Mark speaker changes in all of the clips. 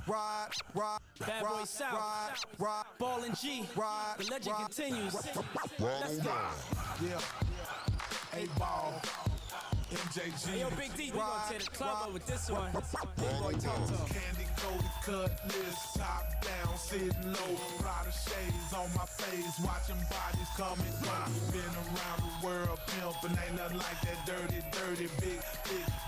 Speaker 1: Bad Boy South, Ball and G, the legend continues. Let's go.
Speaker 2: Yeah, A-Ball, MJG.
Speaker 1: Hey, yo, Big D, we gon' tear the club up with this one. Big Boy Talk Talk.
Speaker 2: Candy coated cutlass, top down, sitting low. Rider shades on my face, watching bodies come and go. Been around the world, pimpin', ain't nothing like that dirty, big,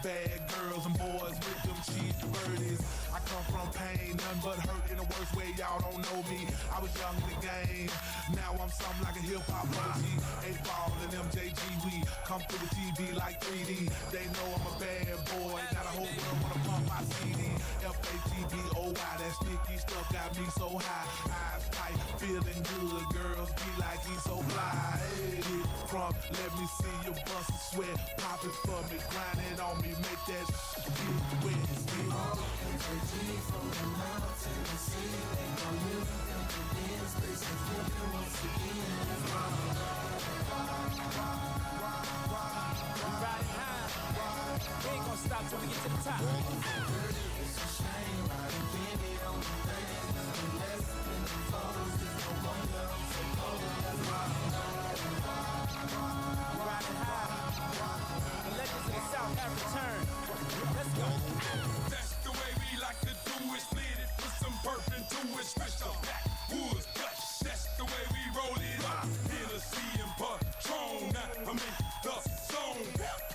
Speaker 2: bad girls and boys with them cheap birdies. I come from pain, nothing but hurt in the worst way, y'all don't know me. I was young in the game, now I'm something like a hip-hop OG. A-Ball and MJG, we come through the TV like 3D. They know I'm a bad boy, got a whole world wanna pump my CD. F-A-T-B-O-Y, that sticky stuff got me so high. Eyes tight, feeling good, girls be like he's so fly. Hey, from, let me see you bust a sweat, pop it for me, grind it on me, make that get wet.
Speaker 3: MJG from the mountain to sea, they gon' live in the dance, space is living once again.
Speaker 1: Riding high, we ain't gonna stop till we get to the top.
Speaker 3: It's a shame, riding candy on the thing, nothing less than the foes, there's no wonder I'm so cold.
Speaker 1: Riding high, the legends of the South have returned. Let's go.
Speaker 4: That's the way we like to do it. Split it, put some burp into it. Stretch the backwoods guts. That's the way we roll it up. Hennessy and Patron. Now I'm in the zone.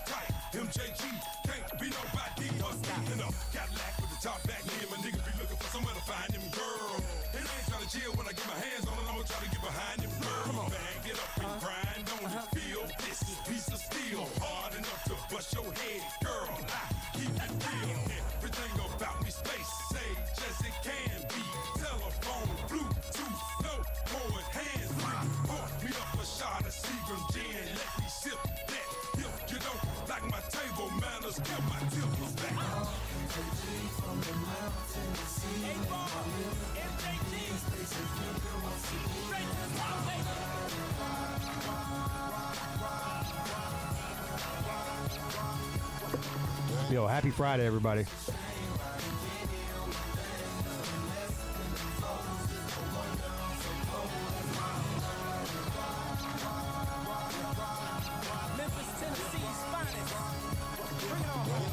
Speaker 4: Tight, MJG. Can't be nobody. Speaking up, Cadillac with the top back in. My niggas be looking for somewhere to find them girl. And I ain't trying to chill when I get my hands on it. I'ma try to get behind them girl. Come on, man, get up and grind on it. Feel this piece of steel. Hard enough to bust your head, girl. I keep it real. Everything about me space sage as it can be. Telephone, Bluetooth, no cord, hands free. Pour me up a shot of Seagram gin. Let me sip that. If you don't like my table manners, give my tips back.
Speaker 3: MJG from the mountain to sea,
Speaker 1: A-Ball, MJG,
Speaker 3: space is living once again.
Speaker 1: straight to the top, baby.
Speaker 5: Yo, happy Friday, everybody.
Speaker 1: Memphis, Tennessee's finest. Bring it on home.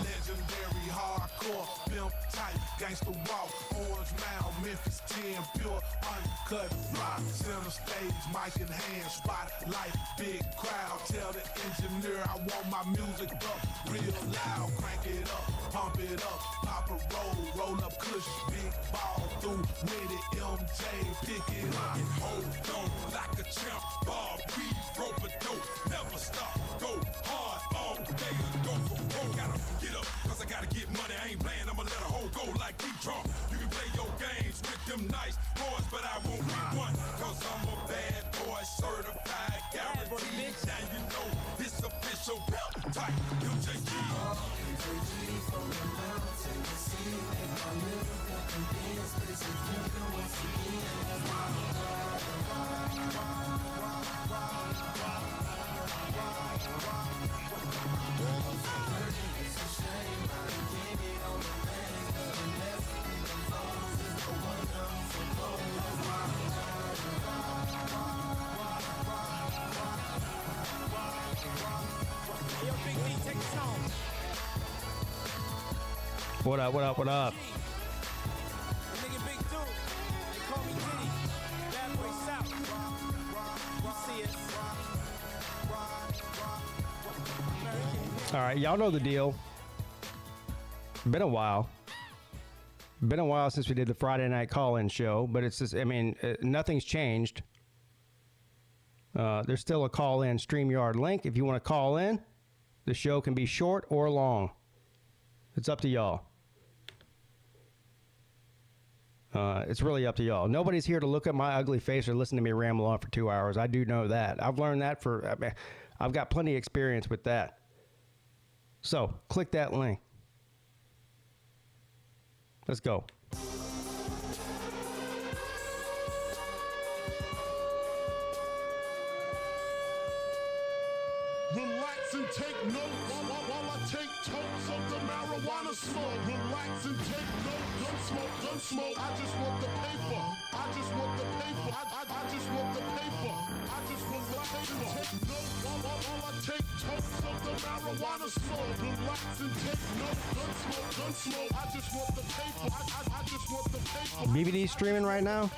Speaker 2: Legendary hardcore, pimp tight, gangsta walk, orange mound, Memphis 10, pure, uncut fly, center stage, mic in hand, spotlight, big crowd, tell the engineer I want my music up, real loud, crank it up, pump it up, pop a roll up kush, big ball through with it, MJ, pick it up,
Speaker 4: And hold on like a champ. Bar, weed, rope a dope. Never stop, go hard all day or go for broke. Gotta get up, cause I gotta get money. I ain't playing, I'ma let a hoe go like D-Trump. You can play your games with them nice boys, but I won't be one. Cause I'm a bad boy, certified, guaranteed. Now you know this official type MJG.
Speaker 3: MJG from the mountain to sea, they gon' live in the dance, space is living once again. It's a shame, riding candy on the thing, nothing less than the foes, there's no wonder I'm so cold.
Speaker 1: Hey, yo, Big D, take us home.
Speaker 5: What up, what up, what up?
Speaker 1: G. The nigga Big Dude. They call me Diddy. Bad Boy South. You see us. American.
Speaker 5: All right, y'all know the deal. Been a while. Been a while since we did the Friday night call-in show, but it's just, I mean, nothing's changed. There's still a call-in StreamYard link. If you want to call in, the show can be short or long. It's up to y'all. It's really up to y'all. Nobody's here to look at my ugly face or listen to me ramble on for 2 hours. I do know that. I've learned that I've got plenty of experience with that. So, click that link. Let's go.
Speaker 6: Relax and take notes while I take totes of the marijuana.
Speaker 2: marijuana smoke. Relax and take note. Gun smoke. I just want the paper. I just want the paper. I just want the paper. I just want the paper. Take note. All I take totes of the marijuana smoke. Relax and take note. Gun smoke. I just want the paper. I just want the paper.
Speaker 5: BBD streaming right now?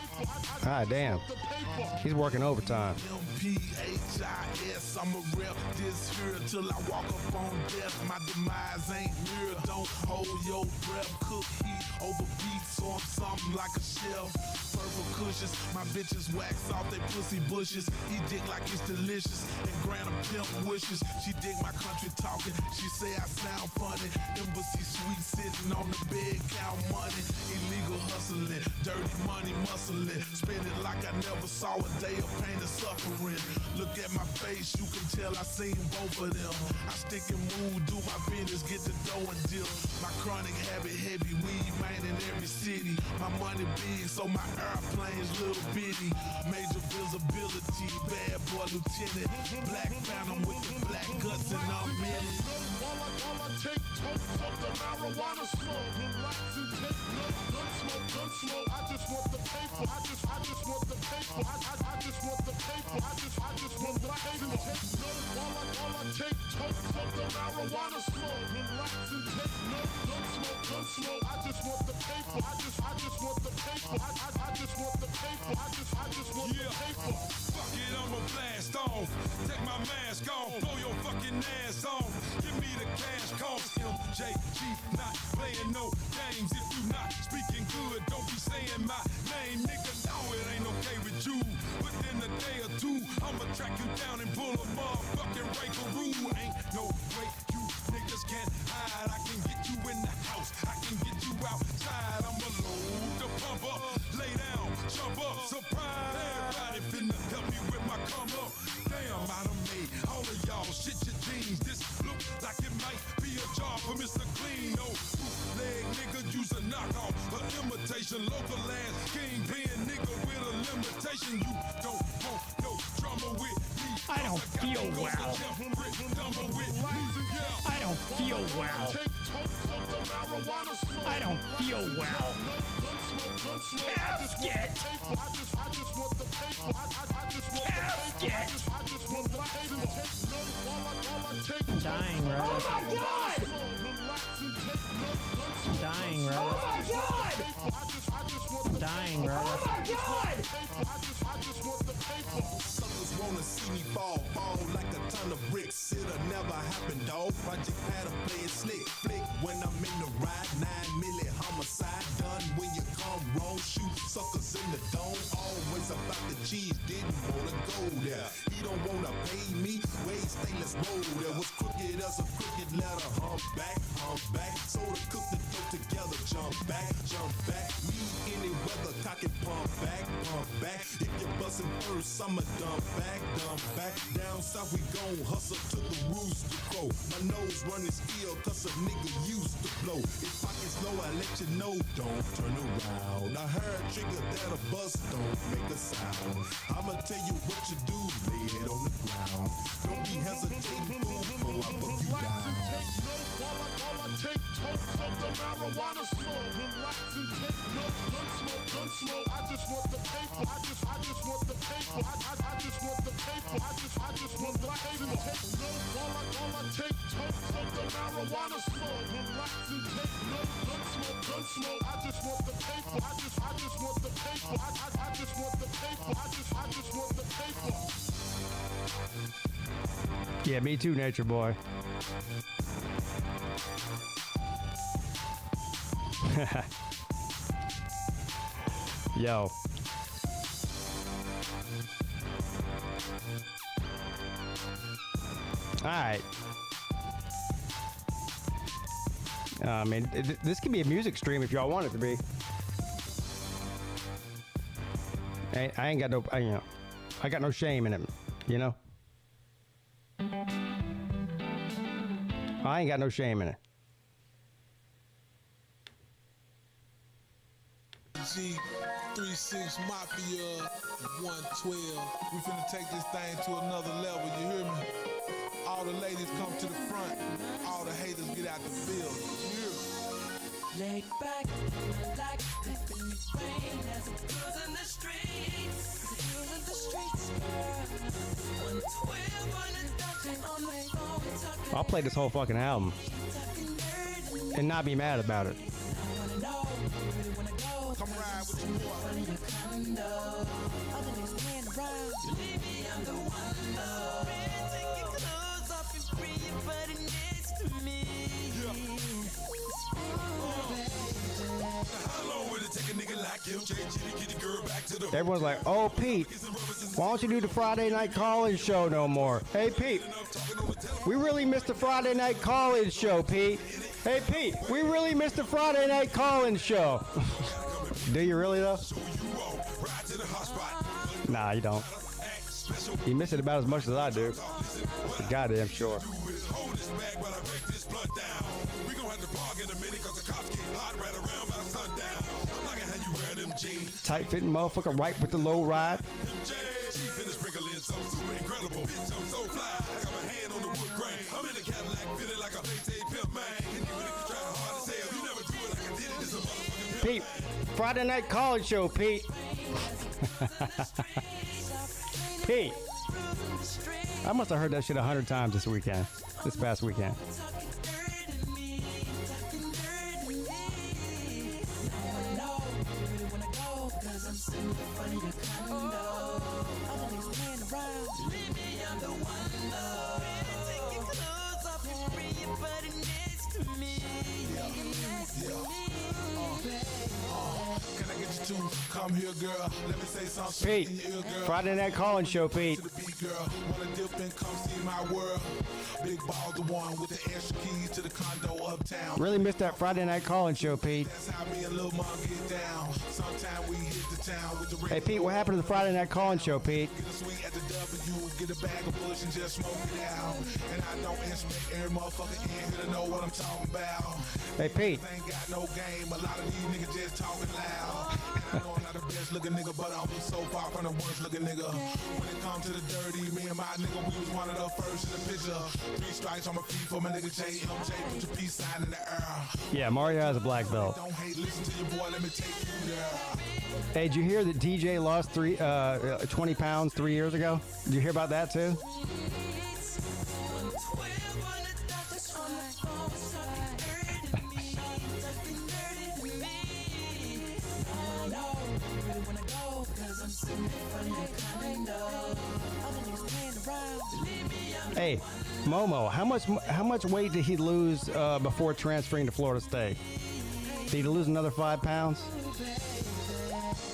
Speaker 5: Ah, damn. He's working overtime.
Speaker 2: MPHIS, I'ma rep this here till I walk up on death. My demise ain't near. Don't hold your breath. Cook heat over beats, so I'm something like a chef. Purple cushions, my bitches wax off they pussy bushes. He dick like it's delicious and grant him pimp wishes. She dig my country talking. She say I sound funny. Embassy sweet sitting on the bed, count money. Illegal hustling, dirty money muscling. Spend it like I never saw a day of pain and suffering. Look at my face, you can tell I seen both of them. I stick and move, do my business, get the dough and dip. My chronic habit heavy, weed man in every city. My money big, so my airplane's little bitty. Major visibility, bad boy lieutenant. Black phantom with the black guts and I'm in it. All I take totes of the marijuana smoke. Relax and take notes. Gun smoke. I just want the paper. I just want the paper. I just want the paper. I just want the paper. Take notes. All I take totes of the marijuana smoke. Relax and take notes. Gun smoke. I just want the paper. I just want the paper. I just want the paper. I just want the paper.
Speaker 4: Fuck it, I'ma blast off. Take my mask off, blow your fucking ass off. Give me the cash cost. MJG, not playing no games. If you not speaking good, don't be saying my name, nigga. No, it ain't okay with you. Within a day or two, I'ma track you down and pull a motherfucking rankaroo. Ain't no way you niggas can't hide. I can get you in the house, I can get you outside. I'ma load the pumper, lay down, jump up, surprise. Everybody finna help me with my come up. Damn, I done made all of y'all shit your jeans. This look like it might be a job for Mr. Clean. No bootleg nigga use a knockoff, an imitation, local ass kingpin nigga with a limitation. You don't want no drama with me.
Speaker 5: I don't feel well. I don't feel well. I don't feel well. Casket! Casket!
Speaker 6: I'm dying, bro.
Speaker 5: Oh my god!
Speaker 6: I'm dying, bro.
Speaker 5: Oh my god!
Speaker 6: I'm dying, bro.
Speaker 5: Oh my god!
Speaker 2: Suckers wanna see me fall like a ton of bricks. It'll never happen, dawg. Project had to play it slick, flick. When I'm in the ride, 9 milli homicide done. When you come wrong, shoot suckers in the dome. Always about the cheese, didn't wanna go there. He don't wanna pay me, wait, stainless roll. There was crooked as a crooked letter, hump back. So to cook the dough together, jump back. Me any weather, cock and pump back. If you're bustin' first, I'ma dump back. Down south we gon' hustle to the rooster crow. My nose running still, cause a nigga used to blow. If pockets low, I let you know, don't turn around. I heard trigger that a bus don't make a sound. I'ma tell you what you do, lay it on the ground. Don't be hesitating, fool, before I buck you down. All I take totes of the marijuana smoke. Relax and take notes. Gun smoke. I just want the paper. I just want the paper. I just want the paper. I just want the paper. Take notes. All I take totes of the marijuana smoke. Relax and take notes. Gun smoke. I just want the paper. I just want the paper. I just want the paper. I just want the paper.
Speaker 5: Yeah, me too, Nature Boy. Yo. Alright. I mean, this could be a music stream if y'all want it to be. I ain't got no, I got no shame in it, you know? I ain't got no shame in it.
Speaker 2: G36 Mafia 112. We finna take this thing to another level, you hear me? All the ladies come to the front, all the haters get out the field, you hear me?
Speaker 3: Laid back, like flipping the rain as it goes in the streets. Goes in the streets, girl. 112 on the dot on the phone, talking
Speaker 5: I'll play this whole fucking album
Speaker 3: dirty.
Speaker 5: and not be mad about it.
Speaker 3: I wanna know, really wanna go.
Speaker 2: Come ride with your boy.
Speaker 3: Front of your condo. Other niggas playing around. Believe me, I'm the one though. Take your clothes off and free your body next to me.
Speaker 4: How long would it take a nigga like him, JG, to get the girl back to the
Speaker 5: Everyone's like, oh, Pete, why don't you do the Friday Night Call-In show no more? Hey, Pete, we really missed the Friday Night Call-In show, Pete. Hey, Pete, we really missed the Friday Night Call-In show. Do you really, though? Nah, you don't. You miss it about as much as I do. For goddamn sure. Tight-fitting motherfucker right with the low ride. Pete, Friday Night Call-In show, Pete. Pete, I must have heard that shit 100 times this past weekend.
Speaker 2: Can I get you to come here, girl? Let me say something
Speaker 5: Pete,
Speaker 2: in your ear, girl.
Speaker 5: Friday Night Call-In show, Pete.
Speaker 2: To the beat, girl. Wanna dip and come see my world. Big ball, the one with the extra keys to the condo uptown.
Speaker 5: Really missed that Friday Night Call-In show, Pete.
Speaker 2: That's how me and Lil Mom get down. Sometime we hit the town with the
Speaker 5: Hey, Pete, what happened to the Friday Night Call-In show, Pete?
Speaker 2: Get a sweet at the W, get a bag of bush and just smoke it out. And I don't expect every motherfucker in here to know what I'm talking about.
Speaker 5: Hey, Pete.
Speaker 2: Ain't got no game, a lot of these niggas just talking loud. And I know I'm not the best looking nigga, but I'm so far from the worst looking nigga. When it comes to the dirty, me and my nigga, we was one of the first in the picture. 3 strikes on my feet for my nigga JMJ, put your peace sign in the air.
Speaker 5: Yeah, Mario has a black belt.
Speaker 2: Don't hate, listen to your boy, let me take you there.
Speaker 5: Hey, did you hear that DJ lost 20 pounds 3 years ago? Did you hear about that too? Hey, Momo, how much weight did he lose before transferring to Florida State? Did he lose another 5 pounds?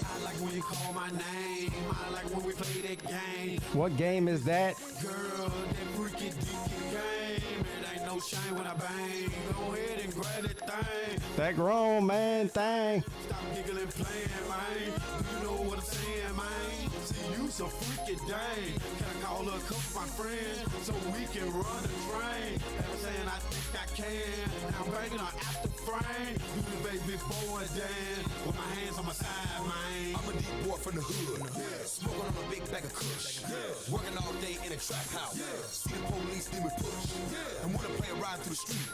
Speaker 3: I like when you call my name. I like when we play that game.
Speaker 5: What game is that?
Speaker 3: Girl, that freaky deaky game. It ain't no shame when I bang. Go ahead and grab that thing.
Speaker 5: That grown man thing.
Speaker 3: Stop giggling, playing, man. Do you know what I'm saying, man? See, you so freaky dang. Can I call a couple of my friends so we can run the train? I'm saying I think I can. I'm banging on after frame. Do the baby boy dance with my hands on my side, man.
Speaker 4: I'm a deep boy from the hood. Smoking on a big bag of kush. Working all day in a trap house. See the police, then we push. And wanna play a ride through the street.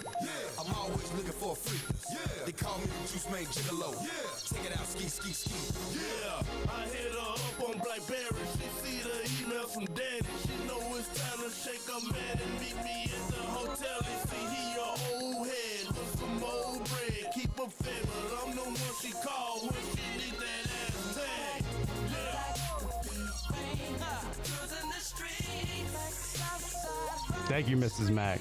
Speaker 4: I'm always looking for a freak. They call me the juice made gigolo. Take it out, ski, ski, ski.
Speaker 7: Yeah, I hit her up on Blackberry. She see the email from Daddy. She know it's time to shake her man and meet me at the hotel. And see he your old head with some old bread. Keep her fed, but I'm the one she called when she need that ass tag.
Speaker 5: Thank you, Mrs. Mack.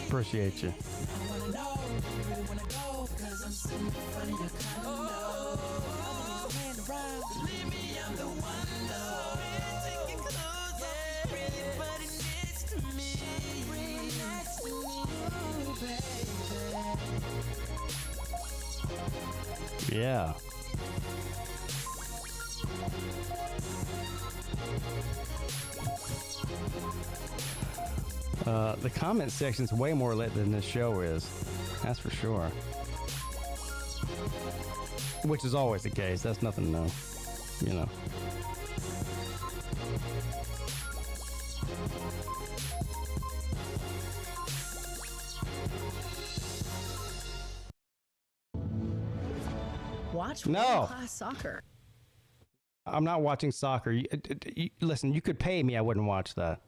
Speaker 5: Appreciate you. Yeah. The comment section's way more lit than this show is. That's for sure. Which is always the case. That's nothing new. You know.
Speaker 8: watch
Speaker 5: No.
Speaker 8: world-class soccer.
Speaker 5: I'm not watching soccer. Listen, you could pay me. I wouldn't watch that.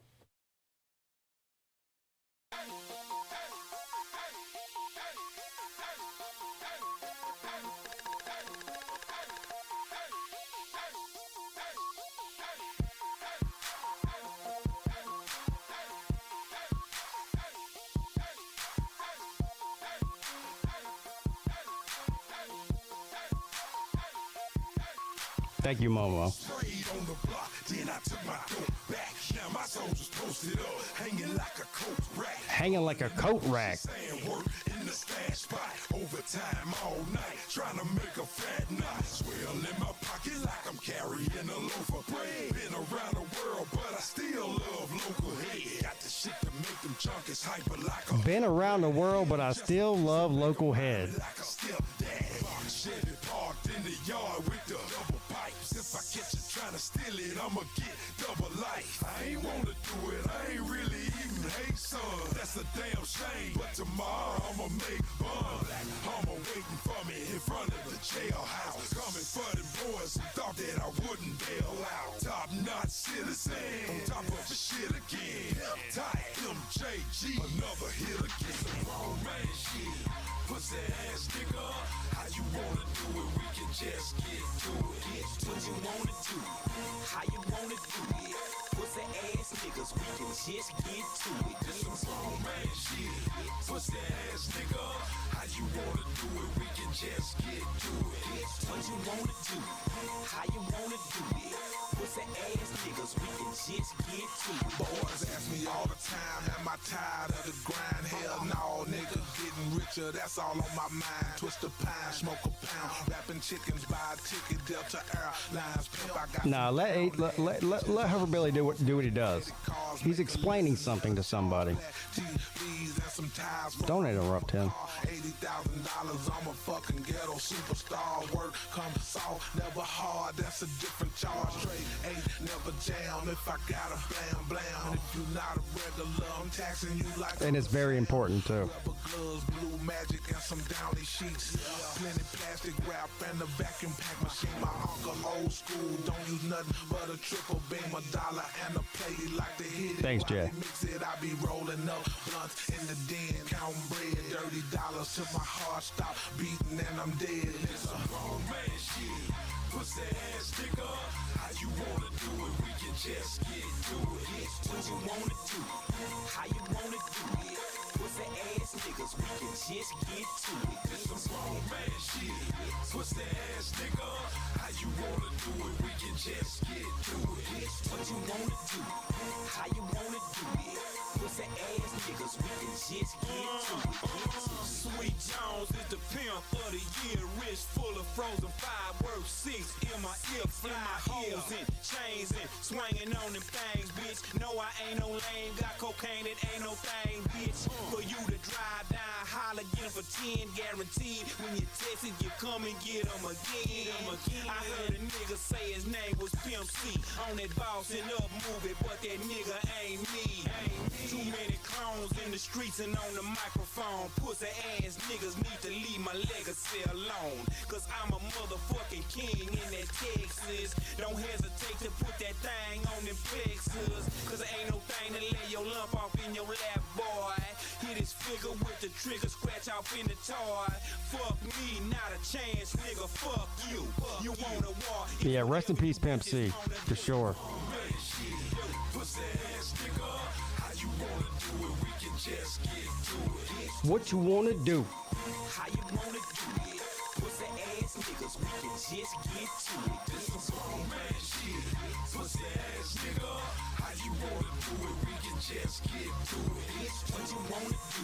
Speaker 5: Thank you, Momo.
Speaker 4: Sprayed on the block, then I took my coat back. Now my soldiers posted up, hanging like a coat rack.
Speaker 5: Hanging like a coat rack.
Speaker 4: Saying work in the stash spot, overtime all night, trying to make a fat knot. Swell in my pocket like I'm carrying a loaf of bread. Been around the world, but I still love local head. Got the shit to make them junkies hyper like a.
Speaker 5: Been around the world, but I still love local head.
Speaker 4: Like a stepdad. Chevy parked in the yard with the double pipes. If I catch you trying to steal it, I'ma get double life. I ain't wanna do it, I ain't really even hate son. That's a damn shame, but tomorrow I'ma make fun. I'ma waiting for me in front of the jailhouse. Coming for them boys who thought that I wouldn't bail out. Top notch citizen, on top of the shit again. Tight MJG, another hit again. Oh man, shit. Pussy ass nigga, how you wanna do it? We can just get to it. Get what you wanna do, how you wanna do it. Pussy ass niggas, we can just get to it. This some grown man shit. Pussy ass nigga, how you wanna do it? We can just get to it. Get what you wanna do, how you wanna do it. Pussy ass niggas, we can just get to it. Boys ask me all the time, am I tired of the grind? Hell no, nigga, getting richer, that's all on my mind. Twist a pine, smoke a pound, wrapping chickens, buy a ticket, Delta Airlines, pimp, I got.
Speaker 5: Nah, let Hoverbilly do what he does. He's explaining something to somebody. Don't interrupt him.
Speaker 2: $80,000, I'm a fucking ghetto superstar. Work comes soft, never hard, that's a different charge. Straight eight, never jam. If I got a blam blam, if you not a regular, I'm taxing you like.
Speaker 5: And it's very important too.
Speaker 2: Rubber gloves, blue magic, and some downy sheets. Plenty plastic wrap and a vacuum pack machine. My uncle old school, don't use nothing but a triple beam, $1 and a plate like the hit.
Speaker 5: Thanks, Jay.
Speaker 2: Mix it, I be rolling up blunts in the den, counting bread, $30 till my heart stop beating and I'm dead. Nigga. Grown man shit, pussy ass nigga. How you wanna do it? We can just get to it. Get what you wanna do, how you wanna do it. Pussy ass niggas, we can just get to it. This some grown man shit, pussy ass nigga. How you wanna do it? We can just get to it. Get what you wanna do, how you wanna do it. Pussy ass niggas, we can just get to it.
Speaker 1: Sweet Jones is the pimp of the year. Rich, full of frozen fireworks, 6 in my ear, fly hoes and chains and swinging on them things, bitch. No, I ain't no lame, got cocaine, it ain't no thing, bitch. For you to drive down, holler, get 'em for 10, guaranteed. When you test it, you come and get 'em again. I heard a nigga say his name was Pimp C on that Bossing Up movie, but that nigga ain't me. Too many clones in the streets and on the microphone. Pussy ass niggas need to leave my legacy alone. Cause I'm a motherfucking king in that Texas. Don't hesitate to put that thing on them plexus. Cause there ain't no thing to lay your lump off in your lap, boy. Hit his figure with the trigger, scratch off in the toy. Fuck me, not a chance, nigga, fuck you. You wanna walk?
Speaker 5: Yeah, rest in peace, Pimp C, for sure.
Speaker 4: Pussy ass nigga, how you wanna do it? We can just get to it.
Speaker 5: What you wanna do?
Speaker 4: How you wanna do it? Pussy ass niggas, we can just get to it. This some grown man shit. Pussy ass nigga, how you wanna do it? We can just get to it. What you wanna do?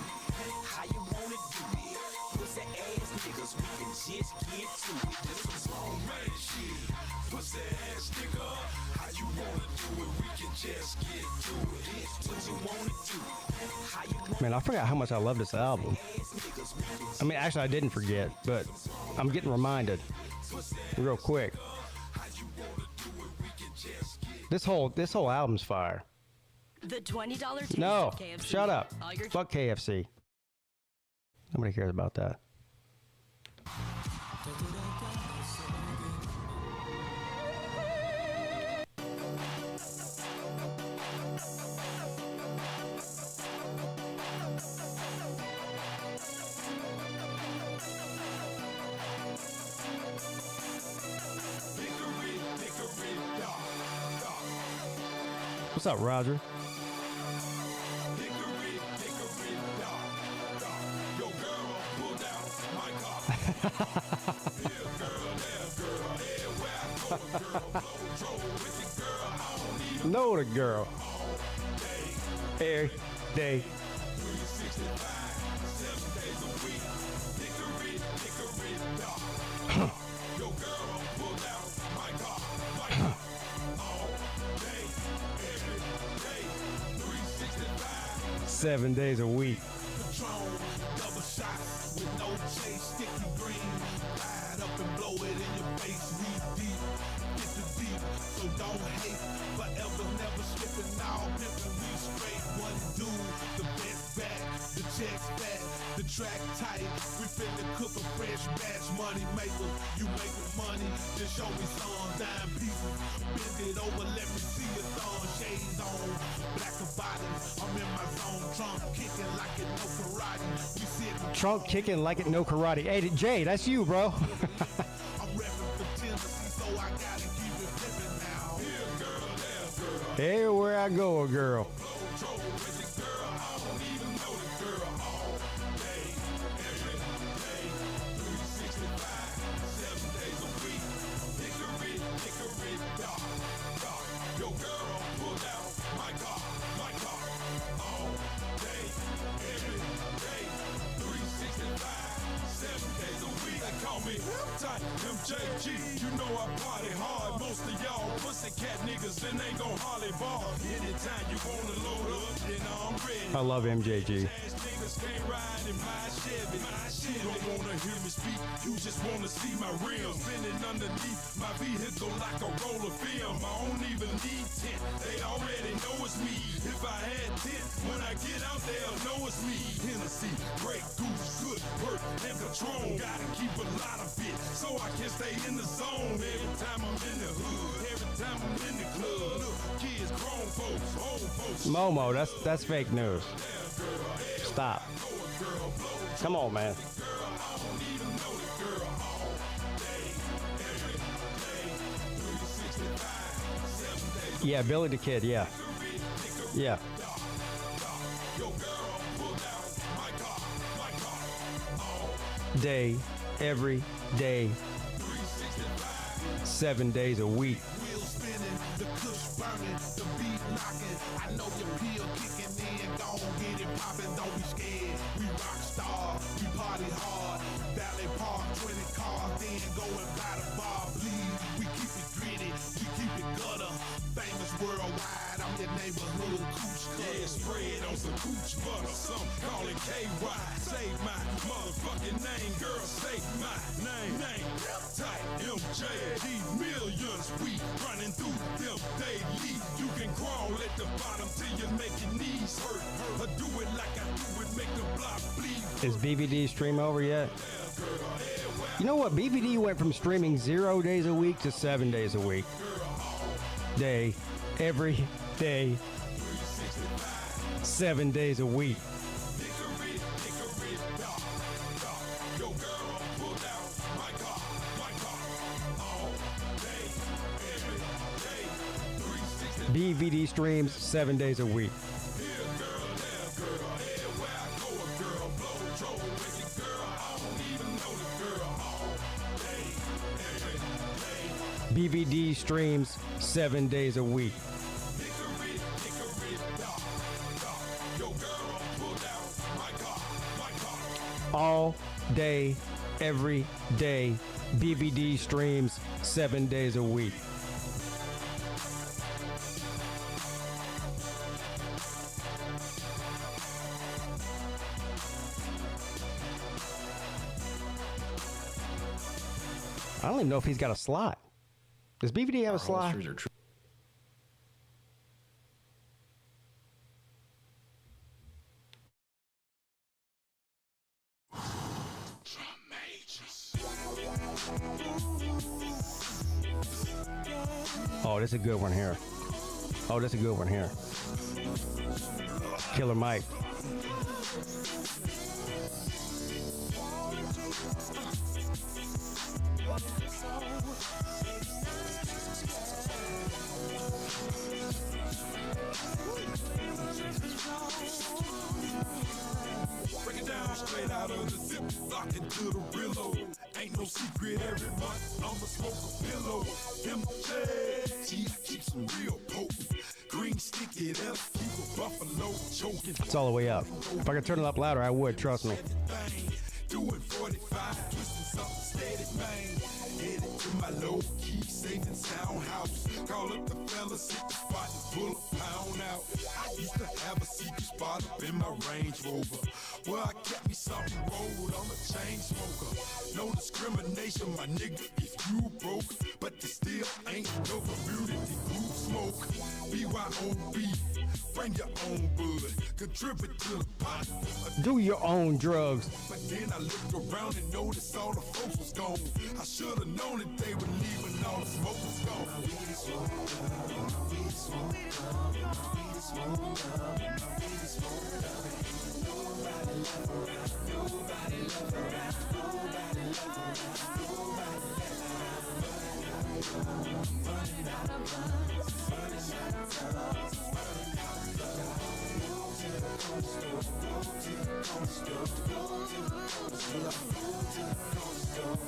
Speaker 4: How you wanna do it? Pussy ass niggas, we can just get to it. This some grown man shit. Pussy ass nigga, how you wanna do it? We can just get to it. What you wanna do? How you wanna
Speaker 5: Man, I forgot how much I love this album. I mean, actually, I didn't forget, but I'm getting reminded real quick. This whole album's fire.
Speaker 9: The $20 taste
Speaker 5: No,
Speaker 9: of KFC.
Speaker 5: shut up.
Speaker 9: All your
Speaker 5: Fuck KFC. Nobody cares about that. What's up, Roger? Know the girl. Every day. Seven days a week.
Speaker 2: Double shots with no chase, sticky green. Light up and blow it in your face, knee deep. Get the deep, so don't hate. Forever, never slipping now. Pimpin' we straight, one dude. The best back, the check's fat, the track tight. We finna cook a fresh batch, money maker. You making money, just show me some dime pieces. Bend it over, let me see your thumb. Shades on, black body. I'm in my zone, trunk kicking like it no karate. We sitting
Speaker 5: Trunk kicking like it no karate. Hey, Jay, that's you, bro.
Speaker 2: I'm repping for Tennessee, so I gotta keep it flipping now. Here, girl, there, girl.
Speaker 5: Everywhere I go, a girl.
Speaker 4: MJG, you know I party hard. Most of y'all pussycat niggas and ain't gon' hardly ball. Anytime you wanna load up, then I'm ready.
Speaker 5: I love MJG.
Speaker 4: Ass niggas can't ride in my Chevy. You don't wanna hear me speak, you just wanna see my rims spinning underneath my vehicle like a roll of film. I don't even need tent, they already know it's me. If I had tent, when I get out they'll know it's me. Hennessy, Grey Goose, good work and Patron. Gotta keep a lot of it so I can stay in the zone. Every time I'm in the hood, every time I'm in the club. Look, kids, grown folks, old folks.
Speaker 5: Momo, that's fake news. Stop. Come on, man. Yeah, Billy the Kid, yeah. Yeah. Day, every day, 7 days a week.
Speaker 2: Wheels spinning, the kush burning, the beat knocking. I know your peel kicking in, gon' get it poppin', don't be scared. We rock star, we party hard. Valley Park, 20 cars, then go and buy the bar, please. We keep it gritty, we keep it gutter. Famous worldwide, I'm your neighborhood cooch cutter.
Speaker 4: Yeah, spread on some cooch butter, some call it KY. Say my motherfucking name, girl, say my name. Tight MJD, millions we running through them daily. You can crawl at the bottom till you make your knees hurt. Or do it like I do it, make the block bleed.
Speaker 5: Is BVD stream over yet? You know what? BVD went from streaming 0 days a week to 7 days a week. Day, every day, 7 days a week. BVD streams 7 days a week. BVD streams 7 days a week. All day, every day, BVD streams 7 days a week. I don't even know if he's got a slot. Does BVD have a slot? Oh, this is a good one here. Oh, this is a good one here. Killer Mike.
Speaker 4: to the reload. Ain't no secret every month, I'ma smoke a pillow. MJ, I keep some real potent. Green sticky, that'll keep a buffalo choking.
Speaker 5: It's all the way up. If I could turn it up louder, I would, trust me.
Speaker 4: Doing 45, twisting something steady, man. Headed to my low key, saving sound house. Call up the fellas, hit the spot and pull a pound out. I used to have a secret spot up in my Range Rover, where I kept me something rolled on a chain smoker. No discrimination, my nigga, if you broke, but there still ain't no community group smoke. BYOB, bring your own bud, contribute to the pot.
Speaker 5: Do your own drugs.
Speaker 4: But then I looked around and noticed all the folks was gone. I should have known that they would leave when all the smoke was gone.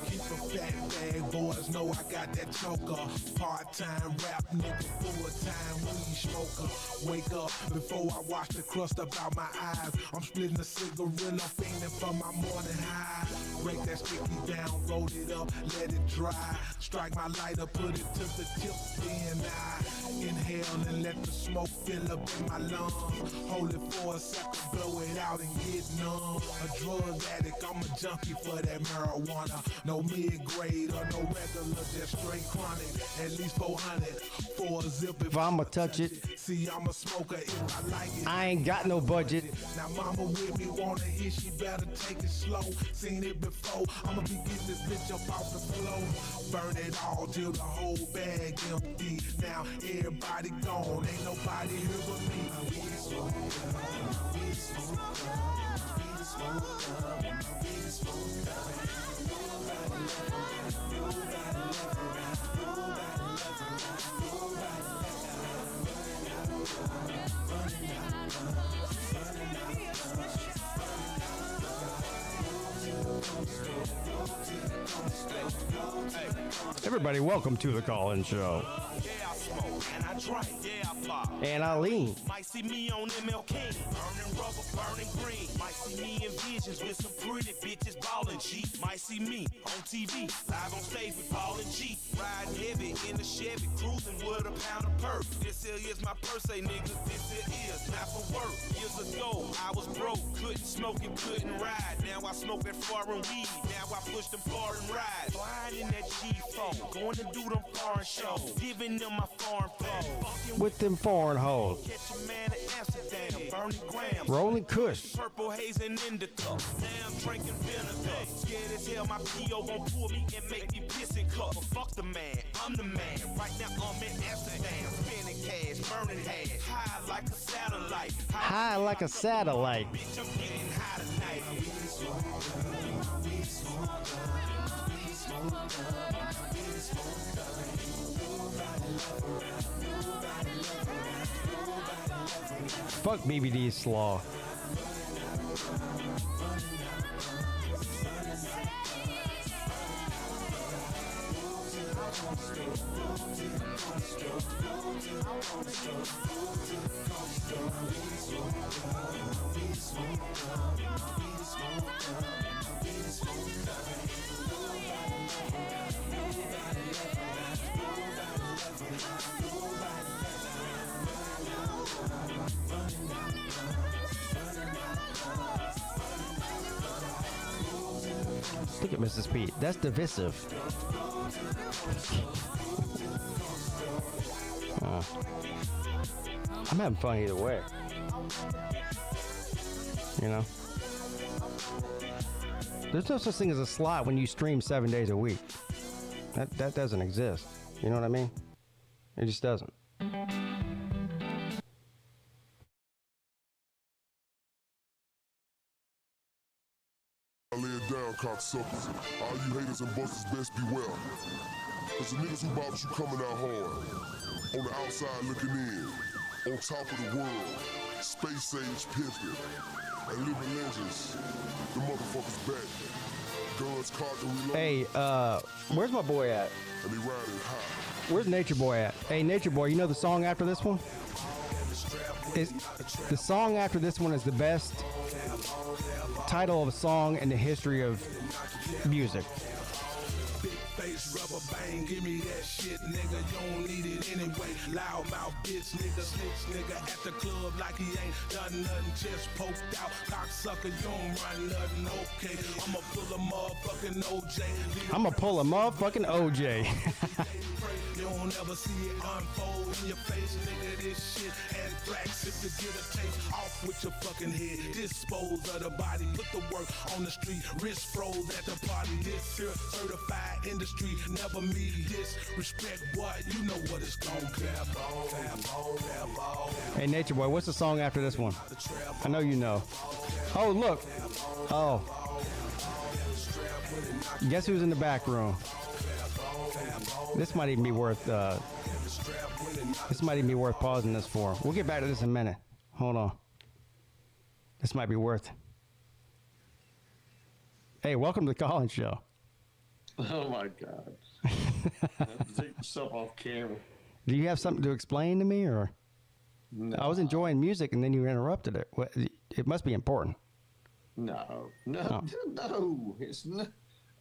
Speaker 2: Keep a fat bag, boys know I got that choker. Part-time rap nigga, full-time weed smoker. Wake up before I wash the crust up out my eyes. I'm splitting a cigarette, I'm fiending for my morning high. Break that sticky down, roll it up, let it dry. Strike my lighter, put it to the tip, then I inhale and let the smoke fill up in my lungs. Hold it for a second, blow it out and get numb. A drug addict, I'm a junkie for that marijuana. No mid-grade or no regular, just straight chronic. At least 400 for a zip
Speaker 5: If I'ma touch it,
Speaker 2: See, I'm a smoker if I like it.
Speaker 5: I ain't got no budget.
Speaker 2: Now mama with me wanna hit, she better take it slow. Seen it before, I'ma be getting this bitch up off the floor. Burn it all till the whole bag empty. Now everybody gone, ain't nobody here but me.
Speaker 5: Everybody, welcome to the Call-In Show.
Speaker 1: Yeah, I smoke and I drink. Yeah, I pop.
Speaker 5: And I lean.
Speaker 1: Might see me on MLK, burning rubber, burning green. Might see me in visions with some pretty bitches ballin' G. Might see me on TV, live on stage with ballin' G. Riding heavy in the Chevy, cruising with a pound of perk. This here is my purse, say niggas, this here is not for work. Years ago, I was broke, couldn't smoke and couldn't ride. Now I smoke that foreign weed, now I push them foreign rides. Flying in that G4, going to do them foreign shows, giving them my foreign phone.
Speaker 5: With them foreign hoes.
Speaker 1: Catch a man in Amsterdam, burning grams.
Speaker 5: Rolling Kush.
Speaker 1: Purple haze and indica. Now I'm drinking vinegar. Scared as hell, my P.O. won't pull me and make me piss and cup. But fuck the man, I'm the man. Right now I'm in Amsterdam, spinning cash, burning hash. High like a satellite.
Speaker 5: High like a satellite.
Speaker 1: Bitch, I'm getting high tonight.
Speaker 5: Fuck BBD's slaw. Look at Mrs. Peete. That's divisive. I'm having fun either way. You know? There's no such thing as a slot when you stream 7 days a week. That doesn't exist. You know what I mean? It just doesn't.
Speaker 8: Lay it down, cocksuckers. All you haters and busters best beware. Cause the niggas who bothers you coming out hard. On the outside looking in. On top of the world. Space age pimping. And living legends. The motherfuckers back. Guns cocked and reloaded.
Speaker 5: Hey, where's my boy at?
Speaker 8: And they riding high.
Speaker 5: Where's Nature Boy at? Hey, Nature Boy, you know the song after this one? The song after this one is the best title of a song in the history of music.
Speaker 2: Big face, rubber bang, give me that shit, nigga. You don't need it anyway. Loud mouth, bitch, nigga, snitch, nigga. At the club like he ain't done nothing, chest poked out. Cocksucker, you don't run nothing, okay. I'ma pull a motherfucking OJ.
Speaker 5: I'ma pull a motherfucking OJ.
Speaker 2: You don't ever see it unfold in your face, nigga. This shit anthrax. If you get a taste off with your fucking head, dispose of the body, put the work on the street, wrist froze at the party. This here certified industry, never me disrespect. What you know what it's gon' clap on.
Speaker 5: Hey, Nature Boy, what's the song after this one? I know you know. Oh, look. Oh. Guess who's in the back room? This might even be worth. This might even be worth pausing this for. We'll get back to this in a minute. Hold on. This might be worth. Hey, welcome to the Collins Show.
Speaker 10: Oh my God! Take yourself off camera.
Speaker 5: Do you have something to explain to me, or?
Speaker 10: No.
Speaker 5: I was enjoying music and then you interrupted it. It must be important.
Speaker 10: No,
Speaker 5: Oh.
Speaker 10: no. It's not.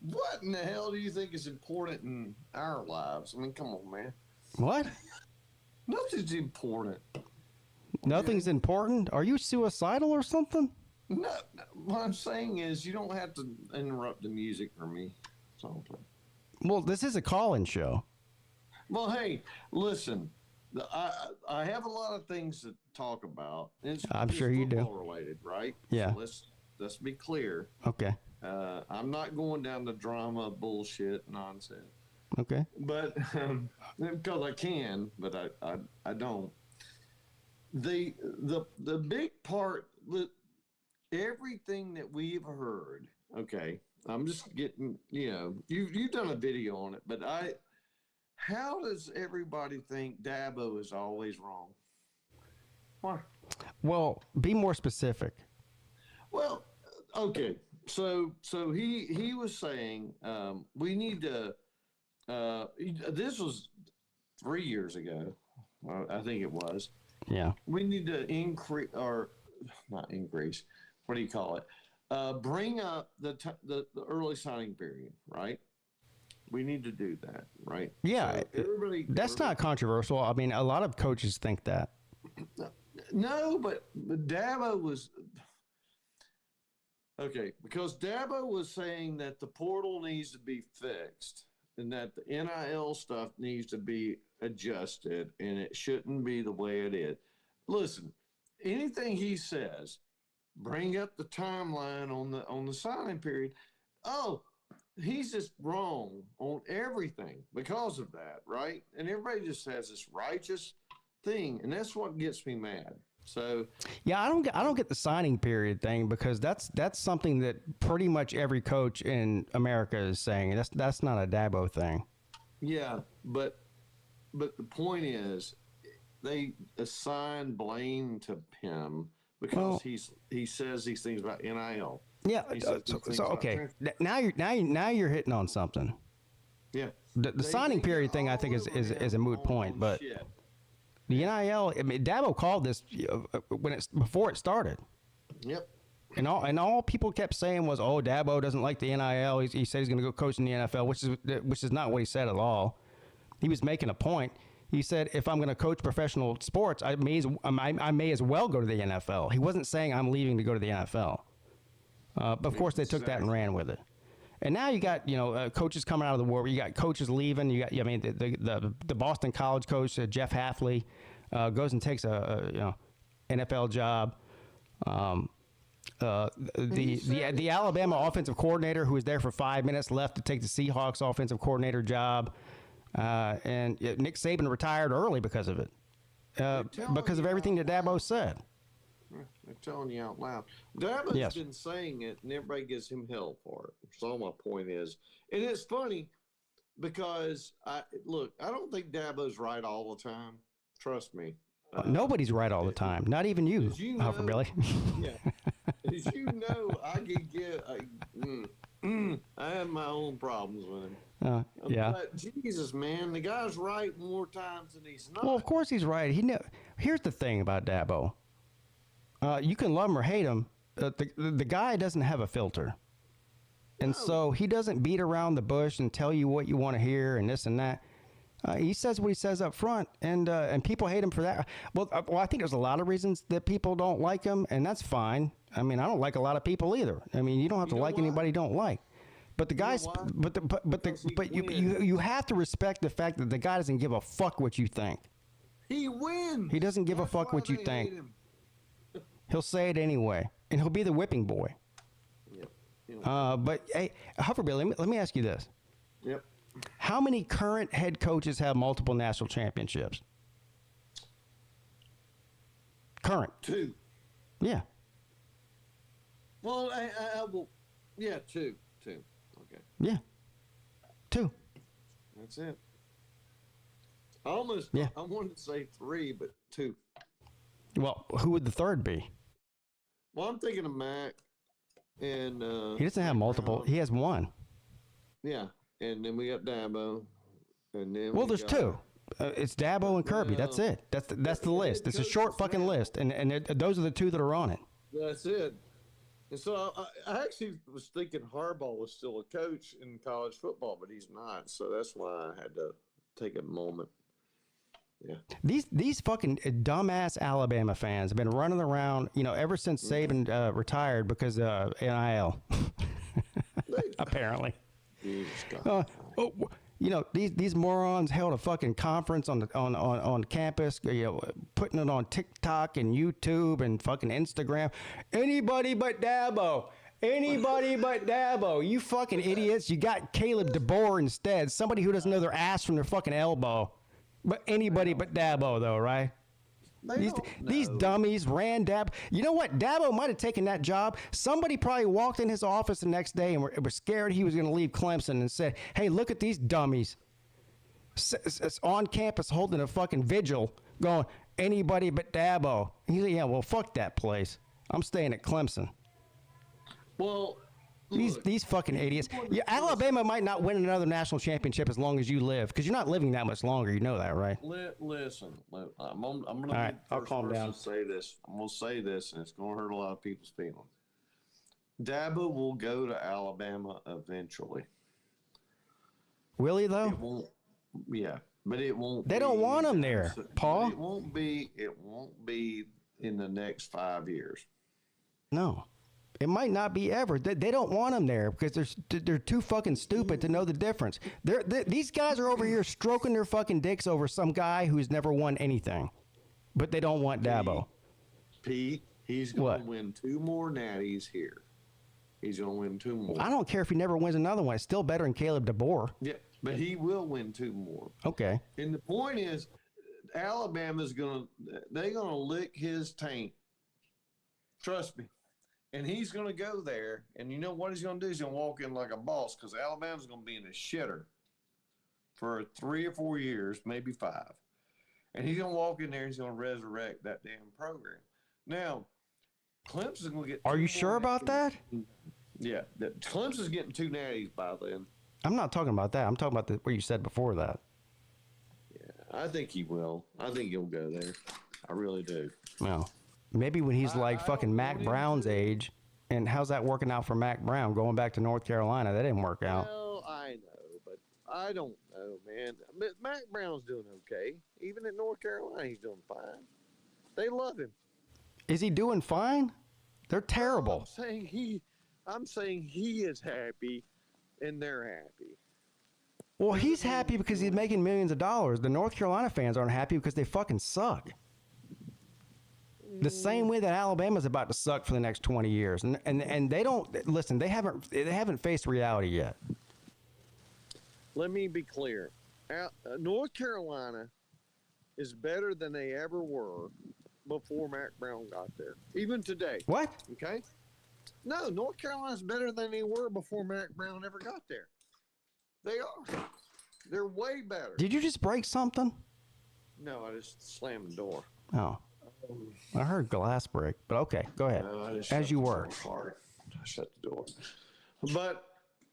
Speaker 10: What in the hell do you think is important in our lives? I mean, come on, man.
Speaker 5: What?
Speaker 10: Nothing's important.
Speaker 5: Nothing's important? Are you suicidal or something?
Speaker 10: No, what I'm saying is you don't have to interrupt the music for me. Something.
Speaker 5: Well, this is a call-in show.
Speaker 10: Well, hey, listen. I have a lot of things to talk about. It's
Speaker 5: I'm sure you do.
Speaker 10: football related, right?
Speaker 5: Yeah.
Speaker 10: So let's be clear.
Speaker 5: Okay.
Speaker 10: I'm not going down the drama bullshit nonsense.
Speaker 5: Okay.
Speaker 10: But because I can, but I don't. The big part, everything that we've heard. Okay, I'm just getting. You've done a video on it, but how does everybody think Dabo is always wrong? Why?
Speaker 5: Well, be more specific.
Speaker 10: Well, okay. So he was saying we need to. This was 3 years ago, I think it was.
Speaker 5: Yeah.
Speaker 10: We need to increase, or not increase. What do you call it? Bring up the early signing period, right? We need to do that, right?
Speaker 5: Yeah.
Speaker 10: So
Speaker 5: that's not controversial. I mean, a lot of coaches think that.
Speaker 10: No, but Dabo was. Okay, because Dabo was saying that the portal needs to be fixed and that the NIL stuff needs to be adjusted and it shouldn't be the way it is. Listen, anything he says, bring up the timeline on the signing period. Oh, he's just wrong on everything because of that, right? And everybody just has this righteous thing, and that's what gets me mad. So
Speaker 5: yeah, I don't get the signing period thing because that's something that pretty much every coach in America is saying. That's not a Dabo thing.
Speaker 10: Yeah, but the point is they assign blame to him because he says these things about NIL.
Speaker 5: Yeah. So okay, now you're hitting on something.
Speaker 10: Yeah.
Speaker 5: The signing period thing I think is a moot point, but.
Speaker 10: Shit.
Speaker 5: The NIL, I mean, Dabo called this before it started.
Speaker 10: Yep.
Speaker 5: And all people kept saying was, "Oh, Dabo doesn't like the NIL. He said he's going to go coach in the NFL," which is not what he said at all. He was making a point. He said, "If I'm going to coach professional sports, I may as well go to the NFL." He wasn't saying I'm leaving to go to the NFL. But of course, they took that and ran with it. And now you got coaches coming out of the war. You got coaches leaving. You got the Boston College coach Jeff Hafley goes and takes a NFL job. The Alabama offensive coordinator who was there for 5 minutes left to take the Seahawks offensive coordinator job, and Nick Saban retired early because of it, because of everything that Dabo said.
Speaker 10: I'm telling you out loud. Dabo's been saying it, and everybody gives him hell for it. So my point is, and it's funny because I don't think Dabo's right all the time. Trust me.
Speaker 5: Nobody's right all the time. Not even you, Alfred Billy.
Speaker 10: Yeah. As you know, I could get. I have my own problems with him.
Speaker 5: Yeah.
Speaker 10: But Jesus, man, the guy's right more times than he's not.
Speaker 5: Well, of course he's right. Here's the thing about Dabo. You can love him or hate him. The guy doesn't have a filter. And so he doesn't beat around the bush and tell you what you want to hear and this and that. He says what he says up front, and people hate him for that. Well, I think there's a lot of reasons that people don't like him, and that's fine. I mean, I don't like a lot of people either. I mean, you don't have to like anybody you don't like. But the guys, but you have to respect the fact that the guy doesn't give a fuck what you think.
Speaker 10: He wins.
Speaker 5: He doesn't give a fuck what you think. He'll say it anyway, and he'll be the whipping boy.
Speaker 10: Yep.
Speaker 5: But hey, Hufferbill, let me ask you this.
Speaker 10: Yep.
Speaker 5: How many current head coaches have multiple national championships? Current.
Speaker 10: 2.
Speaker 5: Yeah.
Speaker 10: Well, I will. Yeah, 2. Okay.
Speaker 5: Yeah. 2.
Speaker 10: That's it. I wanted to say 3, but 2.
Speaker 5: Well, who would the third be?
Speaker 10: Well, I'm thinking of Mac, and
Speaker 5: he doesn't have multiple. He has 1.
Speaker 10: Yeah, and then we got Dabo, and then
Speaker 5: there's 2. It's Dabo and Kirby. That's it. That's the list. It's a short fucking list, and those are the 2 that are on it.
Speaker 10: That's it. And so I actually was thinking Harbaugh was still a coach in college football, but he's not. So that's why I had to take a moment. Yeah.
Speaker 5: These fucking dumbass Alabama fans have been running around, ever since Saban retired because NIL. Apparently. These morons held a fucking conference on campus, putting it on TikTok and YouTube and fucking Instagram. Anybody but Dabo. Anybody but Dabo. You fucking idiots. You got Caleb DeBoer instead. Somebody who doesn't know their ass from their fucking elbow. But anybody but Dabo, though, right? These dummies ran Dabo. You know what? Dabo might have taken that job. Somebody probably walked in his office the next day and was scared he was going to leave Clemson and said, hey, look at these dummies. It's on campus holding a fucking vigil going, anybody but Dabo. He said, yeah, well, fuck that place. I'm staying at Clemson.
Speaker 10: Well,
Speaker 5: these fucking idiots. Alabama might not win another national championship as long as you live, because you're not living that much longer. You know that, right?
Speaker 10: Listen. I'm going to be
Speaker 5: right, I'll calm down.
Speaker 10: Say this. I'm going to say this, and it's going to hurt a lot of people's feelings. Dabo will go to Alabama eventually.
Speaker 5: Will he, though?
Speaker 10: It won't. Yeah, but it won't.
Speaker 5: They don't want him there, Paul.
Speaker 10: It won't be in the next 5 years.
Speaker 5: No. It might not be ever. They don't want him there because they're too fucking stupid to know the difference. These guys are over here stroking their fucking dicks over some guy who's never won anything, but they don't want Dabo.
Speaker 10: Pete, he's going to win 2 more natties here. He's going to win 2 more.
Speaker 5: I don't care if he never wins another one. It's still better than Caleb DeBoer.
Speaker 10: Yeah, but he will win 2 more.
Speaker 5: Okay.
Speaker 10: And the point is, Alabama's they're going to lick his taint. Trust me. And he's going to go there, and you know what he's going to do? He's going to walk in like a boss, because Alabama's going to be in a shitter for 3 or 4 years, maybe 5. And he's going to walk in there, and he's going to resurrect that damn program. Now, Clemson's going to get...
Speaker 5: Are you sure about that?
Speaker 10: Yeah. Clemson's getting 2 natties by then.
Speaker 5: I'm not talking about that. I'm talking about what you said before that.
Speaker 10: Yeah, I think he will. I think he'll go there. I really do.
Speaker 5: Well... Maybe when he's like fucking Mac Brown's age, and how's that working out for Mac Brown going back to North Carolina? That didn't work out.
Speaker 10: Well, I know, but I don't know, man. But Mac Brown's doing okay. Even at North Carolina, he's doing fine. They love him.
Speaker 5: Is he doing fine? They're terrible.
Speaker 10: I'm saying he is happy, and they're happy.
Speaker 5: Well, he's happy because he's making millions of dollars. The North Carolina fans aren't happy because they fucking suck. The same way that Alabama's about to suck for the next 20 years. And they don't listen, they haven't faced reality yet.
Speaker 10: Let me be clear. North Carolina is better than they ever were before Mac Brown got there. Even today.
Speaker 5: What?
Speaker 10: Okay? No, North Carolina's better than they were before Mac Brown ever got there. They are. They're way better.
Speaker 5: Did you just break something?
Speaker 10: No, I just slammed the door.
Speaker 5: Oh. I heard glass break, but okay, go ahead. As you were.
Speaker 10: I shut the door. But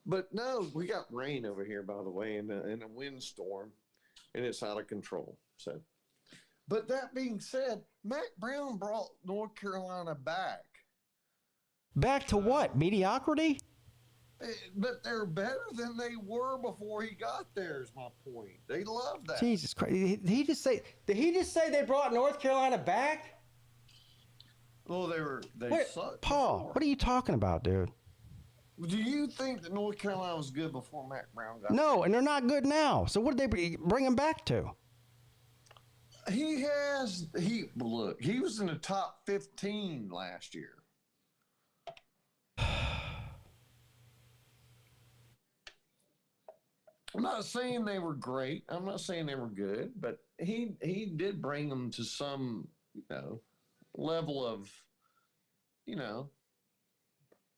Speaker 10: But no, we got rain over here, by the way, and a windstorm, and it's out of control. So, but that being said, Mac Brown brought North Carolina back.
Speaker 5: Back to what? Mediocrity?
Speaker 10: But they're better than they were before he got there. Is my point. They love that.
Speaker 5: Jesus Christ! Did he just say they brought North Carolina back?
Speaker 10: Well, they sucked.
Speaker 5: Paul,
Speaker 10: before.
Speaker 5: what are you talking about, dude?
Speaker 10: Do you think that North Carolina was good before Mac Brown got
Speaker 5: No, and they're not good now. So what did they bring him back to?
Speaker 10: He was in the top 15 last year. I'm not saying they were great. I'm not saying they were good, but he did bring them to some, level of,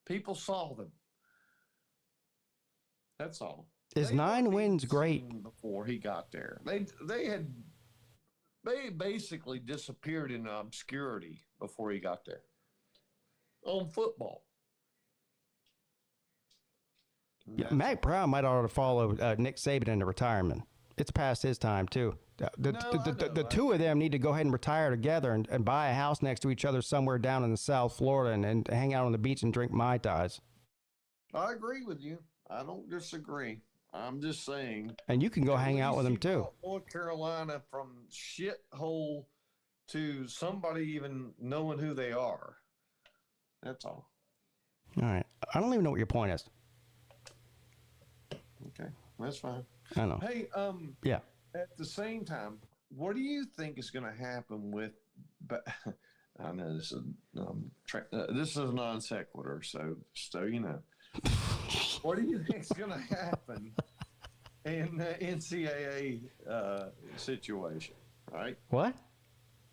Speaker 10: people saw them. That's all.
Speaker 5: Is 9 wins great?
Speaker 10: Before he got there, they basically disappeared in obscurity before he got there. On football.
Speaker 5: Yeah, Mac Brown might ought to follow Nick Saban into retirement. It's past his time too. The two of them need to go ahead and retire together and buy a house next to each other somewhere down in the South Florida and hang out on the beach and drink Mai Tais.
Speaker 10: I agree with you. I don't disagree. I'm just saying.
Speaker 5: And you can go hang out with them too.
Speaker 10: North Carolina from shithole to somebody even knowing who they are. That's all.
Speaker 5: All right. I don't even know what your point is.
Speaker 10: Okay, that's fine.
Speaker 5: I know.
Speaker 10: Hey,
Speaker 5: yeah.
Speaker 10: At the same time, what do you think is going to happen with? I know this is this is a non sequitur, so you know. What do you think is going to happen in the NCAA situation? Right?
Speaker 5: What?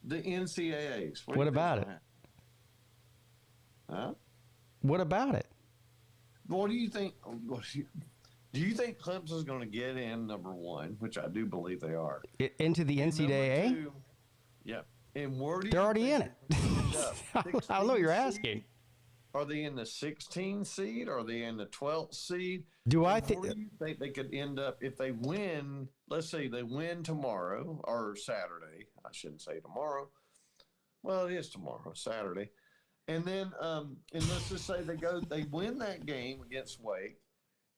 Speaker 10: The NCAAs.
Speaker 5: What about it?
Speaker 10: Huh?
Speaker 5: What about it?
Speaker 10: What do you think? Do you think Clemson's going to get in, number one, which I do believe they are?
Speaker 5: Into the NCAA?
Speaker 10: Two, yeah. And where do
Speaker 5: they're
Speaker 10: you
Speaker 5: already in it. I don't know what you're asking.
Speaker 10: Are they in the 16 seed? Are they in the 12th seed?
Speaker 5: I think?
Speaker 10: Where do you think they could end up if they win? Let's say they win tomorrow or Saturday. I shouldn't say tomorrow. Well, it is tomorrow, Saturday. And then, and let's just say they win that game against Wake.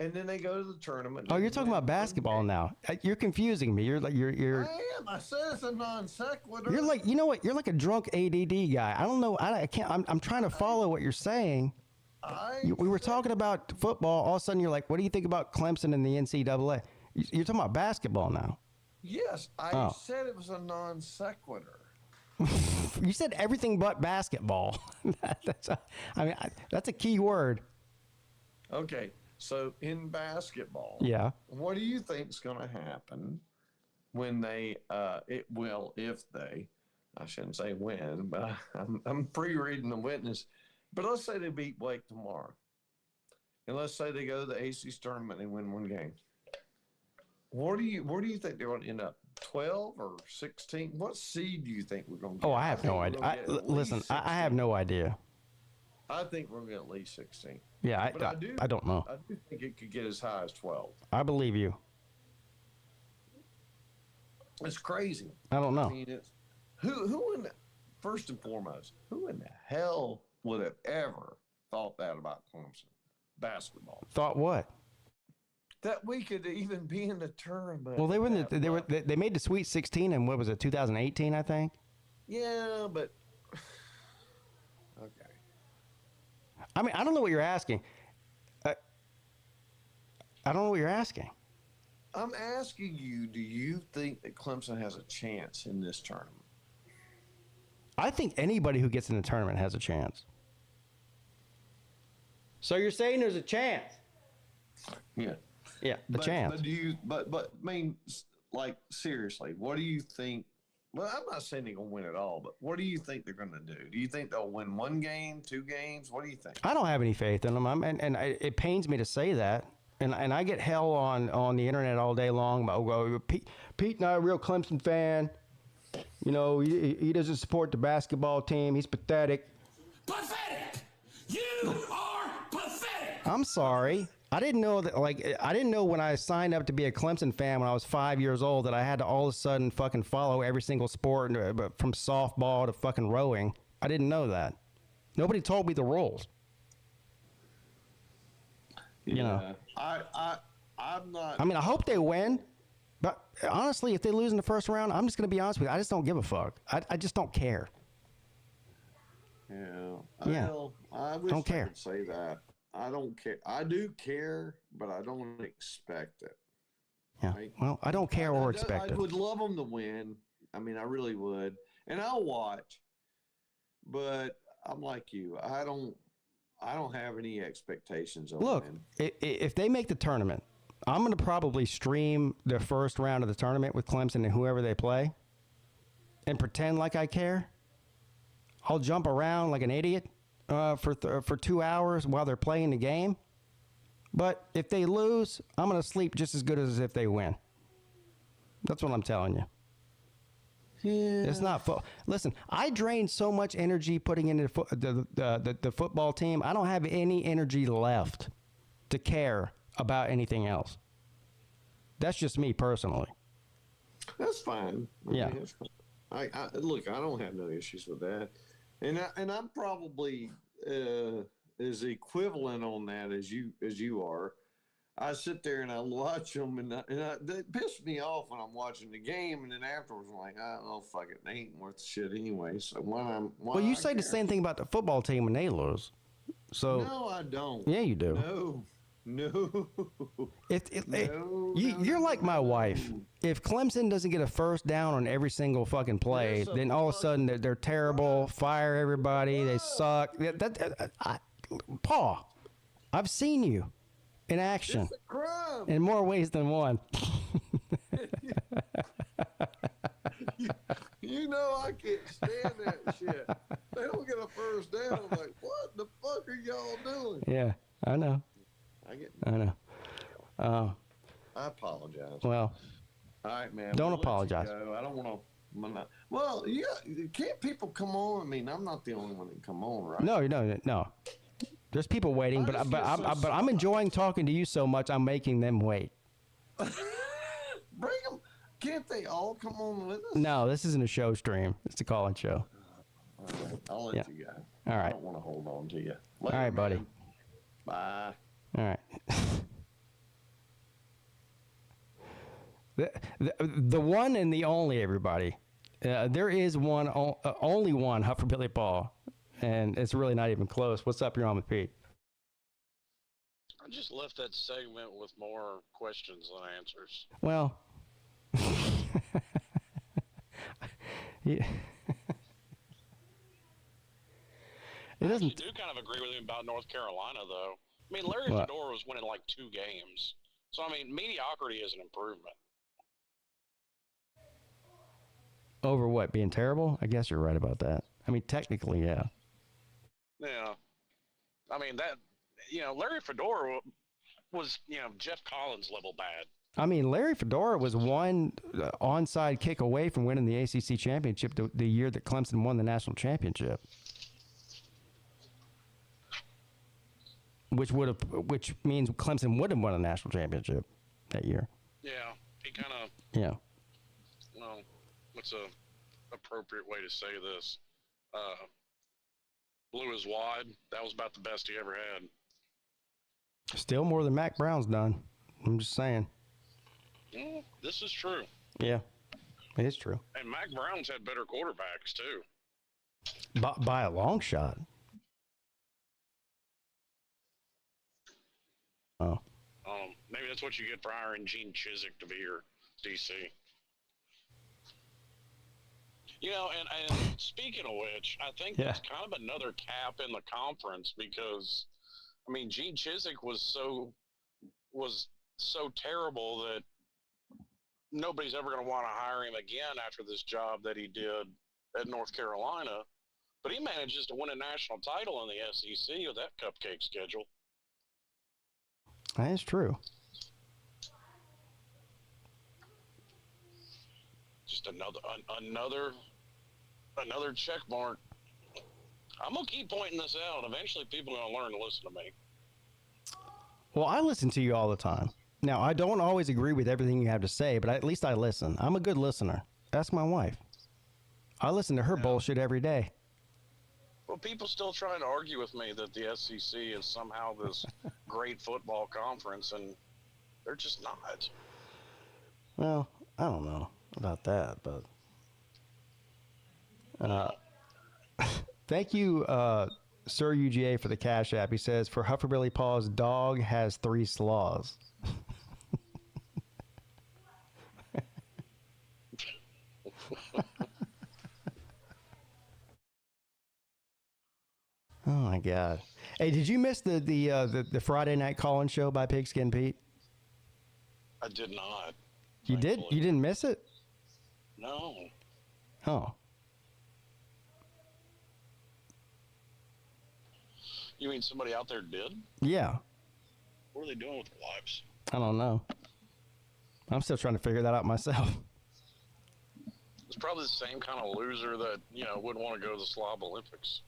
Speaker 10: And then they go to the tournament.
Speaker 5: Oh, you're talking about basketball now. You're confusing me. You're.
Speaker 10: I am. I said it's a non sequitur.
Speaker 5: You're like, you know what? You're like a drunk ADD guy. I don't know. I can't. I'm trying to follow what you're saying. We were talking about football. All of a sudden, you're like, what do you think about Clemson and the NCAA? You're talking about basketball now.
Speaker 10: Yes, I said it was a non sequitur.
Speaker 5: You said everything but basketball. That's a key word.
Speaker 10: Okay. So in basketball,
Speaker 5: yeah,
Speaker 10: what do you think is going to happen when they, if they, I shouldn't say when, but I'm pre-reading the witness, but let's say they beat Wake tomorrow. And let's say they go to the ACC tournament and win one game. Where do you think they're going to end up? 12 or 16? What seed do you think we're going to get?
Speaker 5: Oh, I have no idea. Listen, I have no idea.
Speaker 10: I think we're going to get at least 16.
Speaker 5: Yeah, I don't know.
Speaker 10: I do think it could get as high as 12.
Speaker 5: I believe you.
Speaker 10: It's crazy.
Speaker 5: I don't know.
Speaker 10: I mean, it's who in the, first and foremost, who in the hell would have ever thought that about Clemson basketball?
Speaker 5: Thought what?
Speaker 10: That we could even be in the tournament.
Speaker 5: Well, they made the Sweet 16 in what was it, 2018, I think.
Speaker 10: Yeah, but okay.
Speaker 5: I mean, I don't know what you're asking. I don't know what you're asking.
Speaker 10: I'm asking you, do you think that Clemson has a chance in this tournament?
Speaker 5: I think anybody who gets in the tournament has a chance. So you're saying there's a chance?
Speaker 10: Yeah.
Speaker 5: Yeah, chance.
Speaker 10: But I mean, like, seriously, what do you think? Well, I'm not saying they're going to win it all, but what do you think they're going to do? Do you think they'll win one game, 2 games? What do you think?
Speaker 5: I don't have any faith in them. It pains me to say that. And I get hell on the internet all day long about, Pete not a real Clemson fan. You know, he doesn't support the basketball team. He's pathetic.
Speaker 1: Pathetic! You are pathetic!
Speaker 5: I'm sorry. I didn't know that. Like, I didn't know when I signed up to be a Clemson fan when I was 5 years old that I had to all of a sudden fucking follow every single sport, from softball to fucking rowing. I didn't know that. Nobody told me the rules. You know.
Speaker 10: I'm not.
Speaker 5: I mean, I hope they win, but honestly, if they lose in the first round, I'm just gonna be honest with you. I just don't give a fuck. I just don't care.
Speaker 10: Yeah. Well, I wish
Speaker 5: Don't
Speaker 10: I
Speaker 5: care.
Speaker 10: could say that. I don't care. I do care, but I don't expect it.
Speaker 5: Yeah.
Speaker 10: Right?
Speaker 5: Well, I don't care or expect
Speaker 10: I
Speaker 5: it.
Speaker 10: would love them to win. I mean, I really would, and I'll watch. But I'm like you. I don't have any expectations of
Speaker 5: Look,
Speaker 10: them.
Speaker 5: if they make the tournament, I'm going to probably stream the first round of the tournament with Clemson and whoever they play and pretend like I care. I'll jump around like an idiot for 2 hours while they're playing the game. But if they lose, I'm going to sleep just as good as if they win. That's what I'm telling you.
Speaker 10: Yeah.
Speaker 5: It's not listen, I drained so much energy putting into the football team. I don't have any energy left to care about anything else. That's just me personally.
Speaker 10: That's fine.
Speaker 5: Yeah.
Speaker 10: That's fine. I look, I don't have no issues with that. And I'm probably as equivalent on that as you are. I sit there and I watch them, and they piss me off when I'm watching the game, and then afterwards I'm like, oh fuck it, they ain't worth shit anyway. So
Speaker 5: Well, you say the same thing about the football team when they lose. So
Speaker 10: no, I don't.
Speaker 5: Yeah, you do.
Speaker 10: No.
Speaker 5: You're like my wife. If Clemson doesn't get a first down on every single fucking play, then all of a sudden they're terrible. Fire everybody. They suck. Paul, I've seen you in action
Speaker 10: It's a crime.
Speaker 5: in more ways than one.
Speaker 10: You know I can't stand that shit. They don't get a first down. I'm like, what the fuck are y'all doing?
Speaker 5: Yeah, I know. I know.
Speaker 10: I apologize.
Speaker 5: Well,
Speaker 10: all right, man.
Speaker 5: Don't
Speaker 10: we'll let you
Speaker 5: apologize.
Speaker 10: go. I don't want to. Well, yeah. Can't people come on? I mean, I'm not the only one that come on, right?
Speaker 5: No. There's people waiting, but I'm enjoying talking to you so much. I'm making them wait.
Speaker 10: Bring them. Can't they all come on with us?
Speaker 5: No, this isn't a show stream. It's a call-in show.
Speaker 10: All right, I'll let you go.
Speaker 5: All right.
Speaker 10: I don't want to hold on to you.
Speaker 5: All right, buddy.
Speaker 10: Bye.
Speaker 5: All right. The one and the only, everybody. There is one, only one Huffer Billy Paul, and it's really not even close. What's up? You're on with Pete.
Speaker 11: I just left that segment with more questions than answers.
Speaker 5: Well, yeah. It doesn't.
Speaker 11: I do kind of agree with him about North Carolina, though. I mean, Larry
Speaker 5: What?
Speaker 11: Fedora was winning like 2 games. So, I mean, mediocrity is an improvement.
Speaker 5: Over what? Being terrible? I guess you're right about that. I mean, technically, yeah.
Speaker 11: Yeah. I mean, Larry Fedora was, Jeff Collins level bad.
Speaker 5: I mean, Larry Fedora was one onside kick away from winning the ACC championship the year that Clemson won the national championship. Which means Clemson would have won a national championship that year.
Speaker 11: Yeah. He kind of,
Speaker 5: Yeah.
Speaker 11: well, what's a appropriate way to say this? Blew his wad. That was about the best he ever had.
Speaker 5: Still more than Mac Brown's done. I'm just saying.
Speaker 11: This is true.
Speaker 5: Yeah, it is true.
Speaker 11: And Mac Brown's had better quarterbacks, too.
Speaker 5: By a long shot. Oh.
Speaker 11: Maybe that's what you get for hiring Gene Chizik to be your DC. And speaking of which, I think that's kind of another cap in the conference because, I mean, Gene Chizik was so terrible that nobody's ever going to want to hire him again after this job that he did at North Carolina. But he manages to win a national title in the SEC with that cupcake schedule.
Speaker 5: That is true.
Speaker 11: Just another check mark. I'm gonna keep pointing this out. Eventually, people are gonna learn to listen to me.
Speaker 5: Well, I listen to you all the time. Now, I don't always agree with everything you have to say, but at least I listen. I'm a good listener. That's my wife. I listen to her bullshit every day.
Speaker 11: Well, people still trying to argue with me that the SEC is somehow this great football conference, and they're just not.
Speaker 5: Well, I don't know about that, but thank you, Sir UGA, for the Cash App. He says, for Hufferbilly Paws, dog has 3 slaws. Oh my God! Hey, did you miss the Friday night call-in show by Pigskin Pete?
Speaker 11: I did not.
Speaker 5: You did? You didn't miss it?
Speaker 11: No.
Speaker 5: Oh.
Speaker 11: You mean somebody out there did?
Speaker 5: Yeah.
Speaker 11: What are they doing with their lives?
Speaker 5: I don't know. I'm still trying to figure that out myself.
Speaker 11: It's probably the same kind of loser that, wouldn't want to go to the Slob Olympics.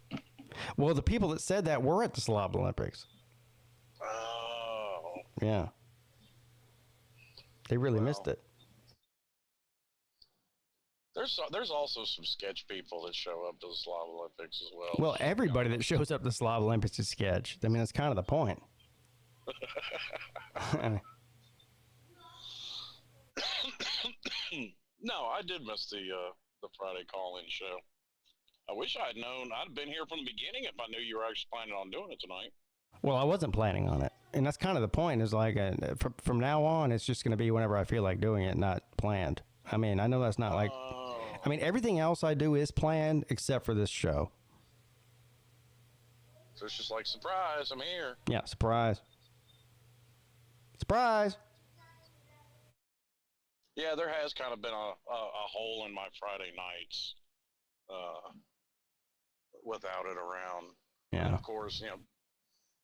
Speaker 5: Well, the people that said that were at the Slob Olympics.
Speaker 11: Oh.
Speaker 5: Yeah. They really missed it.
Speaker 11: There's also some sketch people that show up to the Slob Olympics as well.
Speaker 5: Well, everybody that shows up to the Slob Olympics is sketch. I mean, that's kind of the point.
Speaker 11: No, I did miss the Friday call-in show. I wish I had known. I'd have been here from the beginning if I knew you were actually planning on doing it tonight.
Speaker 5: Well, I wasn't planning on it. And that's kind of the point, is like, from now on, it's just going to be whenever I feel like doing it, not planned. I mean, I know that's not like, I mean, everything else I do is planned except for this show.
Speaker 11: So it's just like, surprise, I'm here.
Speaker 5: Yeah, surprise. Surprise.
Speaker 11: Yeah, there has kind of been a hole in my Friday nights without it around.
Speaker 5: Yeah.
Speaker 11: And of course,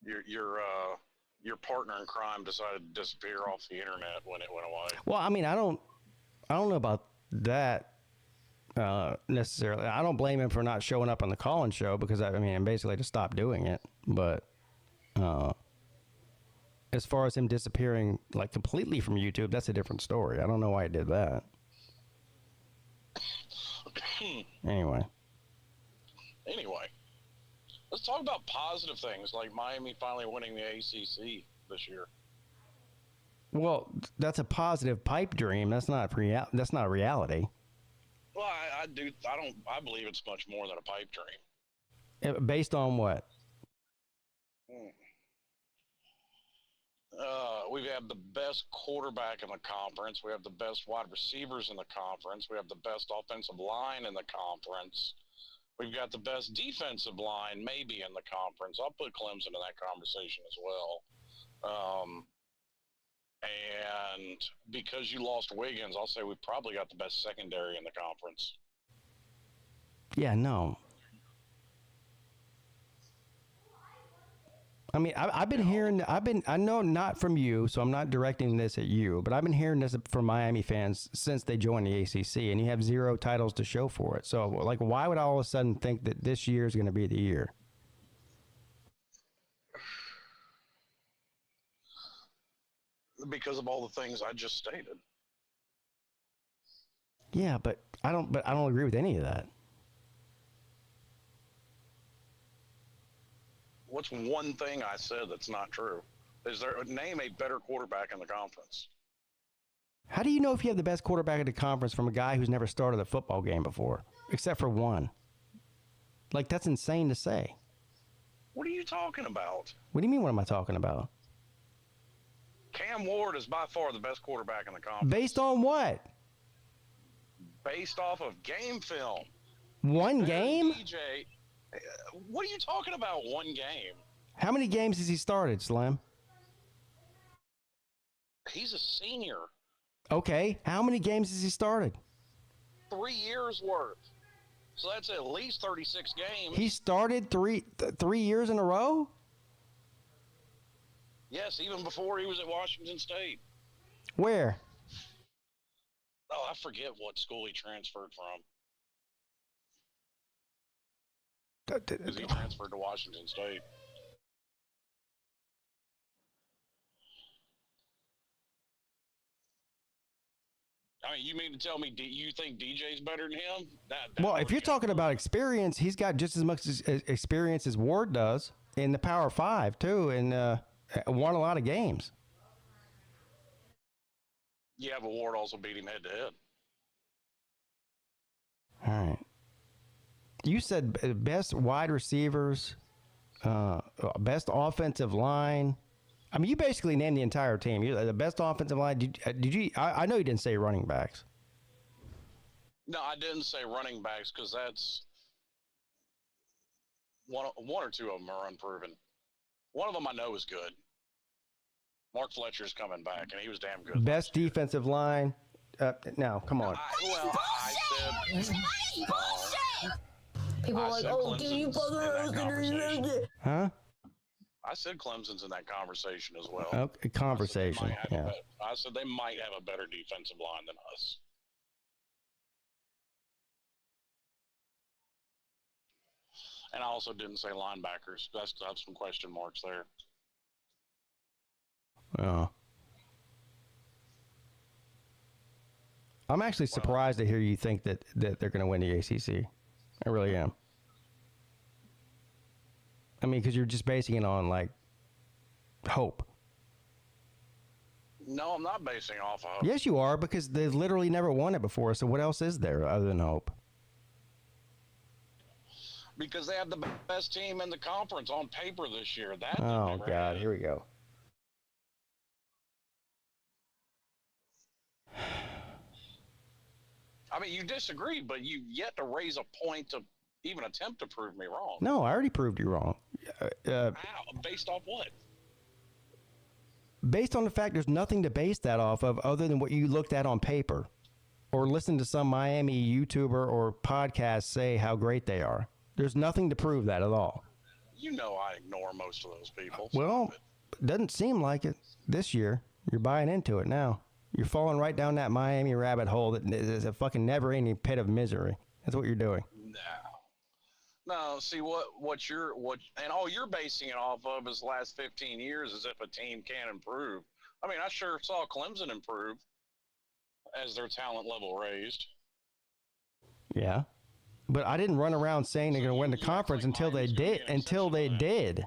Speaker 11: your partner in crime decided to disappear off the internet when it went away.
Speaker 5: Well, I mean, I don't know about that necessarily. I don't blame him for not showing up on the call-in show, because I mean, basically to stop doing it. But as far as him disappearing like completely from YouTube, that's a different story. I don't know why he did that. Anyway,
Speaker 11: let's talk about positive things like Miami finally winning the ACC this year.
Speaker 5: Well, that's a positive pipe dream. That's not a reality.
Speaker 11: Well, I believe it's much more than a pipe dream.
Speaker 5: Based on what?
Speaker 11: We have the best quarterback in the conference. We have the best wide receivers in the conference. We have the best offensive line in the conference. We've got the best defensive line maybe in the conference. I'll put Clemson in that conversation as well. And because you lost Wiggins, I'll say we probably got the best secondary in the conference.
Speaker 5: Yeah, no. I mean, I've been hearing, I know not from you, so I'm not directing this at you, but I've been hearing this from Miami fans since they joined the ACC, and you have 0 titles to show for it. So, like, why would I all of a sudden think that this year is going to be the year?
Speaker 11: Because of all the things I just stated.
Speaker 5: Yeah, but I don't agree with any of that.
Speaker 11: What's one thing I said that's not true? Name a better quarterback in the conference.
Speaker 5: How do you know if you have the best quarterback in the conference from a guy who's never started a football game before, except for one? Like, that's insane to say.
Speaker 11: What are you talking about?
Speaker 5: What do you mean, what am I talking about?
Speaker 11: Cam Ward is by far the best quarterback in the conference.
Speaker 5: Based on what?
Speaker 11: Based off of game film.
Speaker 5: One game?
Speaker 11: DJ, what are you talking about, one game?
Speaker 5: How many games has he started, Slim?
Speaker 11: He's a senior.
Speaker 5: Okay, how many games has he started?
Speaker 11: 3 years worth. So that's at least 36 games.
Speaker 5: He started 3 years in a row?
Speaker 11: Yes, even before he was at Washington State.
Speaker 5: Where?
Speaker 11: Oh, I forget what school he transferred from. Because he transferred to Washington State. I mean, you mean to tell me you think DJ's better than him?
Speaker 5: Well, if you're talking about experience, he's got just as much experience as Ward does in the Power 5 too, and won a lot of games.
Speaker 11: Yeah, but Ward also beat him head to head.
Speaker 5: All right. You said best wide receivers, best offensive line. I mean, you basically named the entire team. You the best offensive line. Did you? I know you didn't say running backs.
Speaker 11: No, I didn't say running backs because that's one or two of them are unproven. One of them I know is good. Mark Fletcher's coming back, and he was damn good.
Speaker 5: Best defensive line. No, come on.
Speaker 11: I said.
Speaker 12: People are like, oh, can you fucking
Speaker 5: Huh?
Speaker 11: I said Clemson's in that conversation as well.
Speaker 5: Okay, conversation. Yeah.
Speaker 11: I said they might have a better defensive line than us. And I also didn't say linebackers. That's some question marks there.
Speaker 5: Oh. I'm actually surprised to hear you think that they're going to win the ACC. I really am. I mean, because you're just basing it on, like, hope.
Speaker 11: No, I'm not basing off of hope.
Speaker 5: Yes, you are, because they've literally never won it before, so what else is there other than hope?
Speaker 11: Because they have the best team in the conference on paper this year.
Speaker 5: Oh, God, here we go.
Speaker 11: I mean, you disagree, but you've yet to raise a point to even attempt to prove me wrong.
Speaker 5: No, I already proved you wrong.
Speaker 11: How? Based off what?
Speaker 5: Based on the fact there's nothing to base that off of other than what you looked at on paper or listened to some Miami YouTuber or podcast say how great they are. There's nothing to prove that at all.
Speaker 11: You know I ignore most of those people.
Speaker 5: Well, it doesn't seem like it this year. You're buying into it now. You're falling right down that Miami rabbit hole that is a fucking never-ending pit of misery. That's what you're doing.
Speaker 11: No, see and all you're basing it off of is the last 15 years as if a team can improve. I mean, I sure saw Clemson improve as their talent level raised.
Speaker 5: Yeah. But I didn't run around saying they're going to win the conference until they did.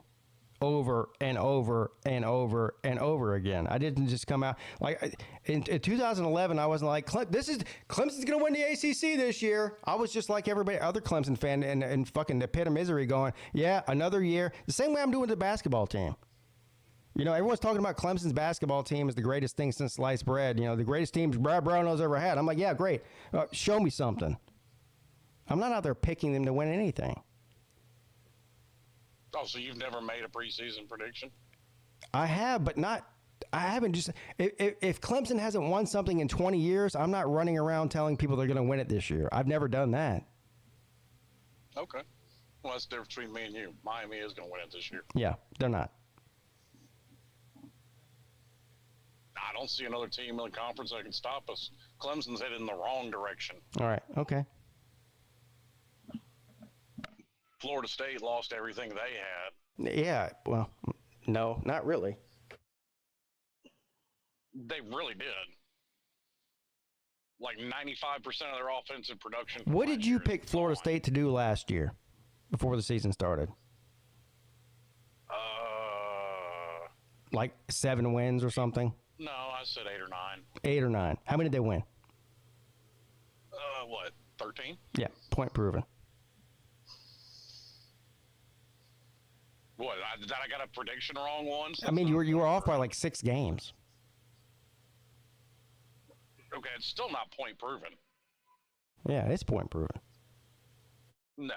Speaker 5: Over and over and over and over again. I didn't just come out like in 2011. I wasn't like Clemson's going to win the ACC this year. I was just like everybody other Clemson fan and fucking the pit of misery going, yeah, another year. The same way I'm doing with the basketball team. You know, everyone's talking about Clemson's basketball team is the greatest thing since sliced bread. You know, the greatest team Brad Brownell's ever had. I'm like, yeah, great. Show me something. I'm not out there picking them to win anything.
Speaker 11: Oh, so you've never made a preseason prediction?
Speaker 5: I have, but not. I haven't just. If Clemson hasn't won something in 20 years, I'm not running around telling people they're going to win it this year. I've never done that.
Speaker 11: Okay. Well, that's the difference between me and you. Miami is going to win it this year.
Speaker 5: Yeah, they're not.
Speaker 11: I don't see another team in the conference that can stop us. Clemson's headed in the wrong direction.
Speaker 5: All right. Okay.
Speaker 11: Florida State lost everything they had.
Speaker 5: Yeah, well, no, not really.
Speaker 11: They really did. Like 95% of their offensive production.
Speaker 5: What did you pick Florida State to do last year before the season started? Like 7 wins or something?
Speaker 11: No, I said 8 or 9.
Speaker 5: 8 or 9. How many did they win?
Speaker 11: What, 13?
Speaker 5: Yeah, point proven.
Speaker 11: What, I got a prediction wrong once?
Speaker 5: I mean, you were off by like 6 games.
Speaker 11: Okay, it's still not point proven.
Speaker 5: Yeah, it's point proven.
Speaker 11: No.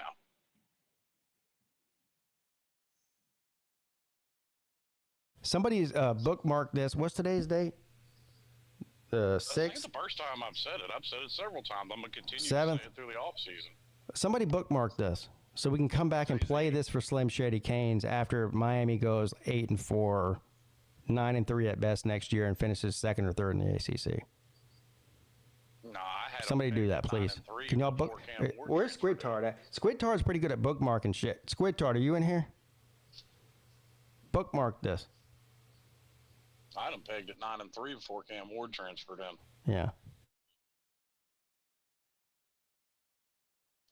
Speaker 5: Somebody's bookmarked this. What's today's date? The 6th?
Speaker 11: I think it's the first time I've said it. I've said it several times. I'm going to continue
Speaker 5: 7th?
Speaker 11: to say it through the offseason.
Speaker 5: Somebody bookmark this so we can come back and play this for Slim Shady Canes after Miami goes 8-4, 9-3 at best next year and finishes 2nd or 3rd in the ACC.
Speaker 11: No, I had
Speaker 5: Somebody do that, please. Can y'all book? Where's Squid Tart at? Squid Tart's pretty good at bookmarking shit. Squid Tart, are you in here? Bookmark this.
Speaker 11: I had them pegged at 9-3 before Cam Ward transferred in.
Speaker 5: Yeah.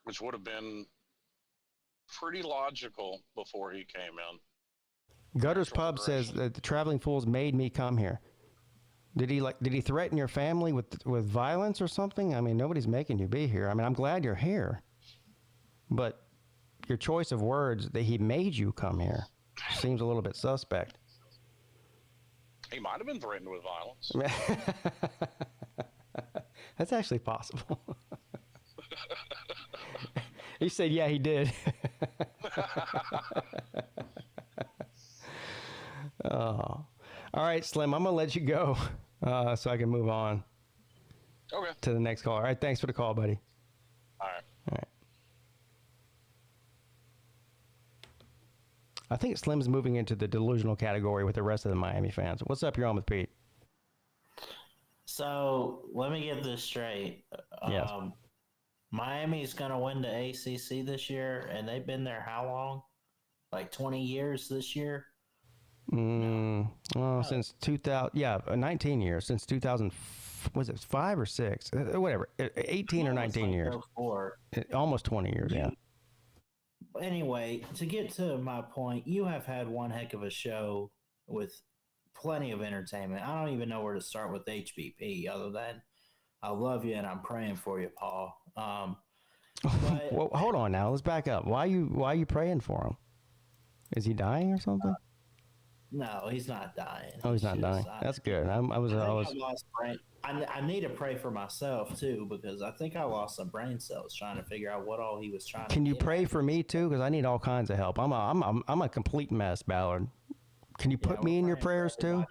Speaker 11: which would have been pretty logical before he came in.
Speaker 5: Gutter's Pub says that the Traveling Fools made me come here. Did he threaten your family with violence or something? I mean, nobody's making you be here. I mean, I'm glad you're here, but your choice of words that he made you come here seems a little bit suspect.
Speaker 11: He might have been threatened with violence.
Speaker 5: That's actually possible. He said, yeah, he did. Oh. All right, Slim, I'm going to let you go so I can move on to the next call. All right, thanks for the call, buddy.
Speaker 11: All right.
Speaker 5: All right. I think Slim's moving into the delusional category with the rest of the Miami fans. What's up? You're on with Pete.
Speaker 6: So let me get this straight.
Speaker 5: Yes.
Speaker 6: Miami's going to win the ACC this year, and they've been there how long? Like 20 years this year?
Speaker 5: Well, since 2000, 19 years, since 2000, was it 5 or 6? Whatever, 18 or 19 years. Almost 20 years, yeah.
Speaker 6: Anyway, to get to my point, you have had one heck of a show with plenty of entertainment. I don't even know where to start with HBP other than I love you and I'm praying for you, Paul. But,
Speaker 5: well, hold on now. Let's back up. Why are you praying for him? Is he dying or something?
Speaker 6: No, he's not dying.
Speaker 5: Oh, he's not dying. That's good. I
Speaker 6: need to pray for myself too because I think I lost some brain cells trying to figure out what all he was trying.
Speaker 5: Can you pray for me too? Because I need all kinds of help. I'm a complete mess, Ballard. Can you put me in your prayers too?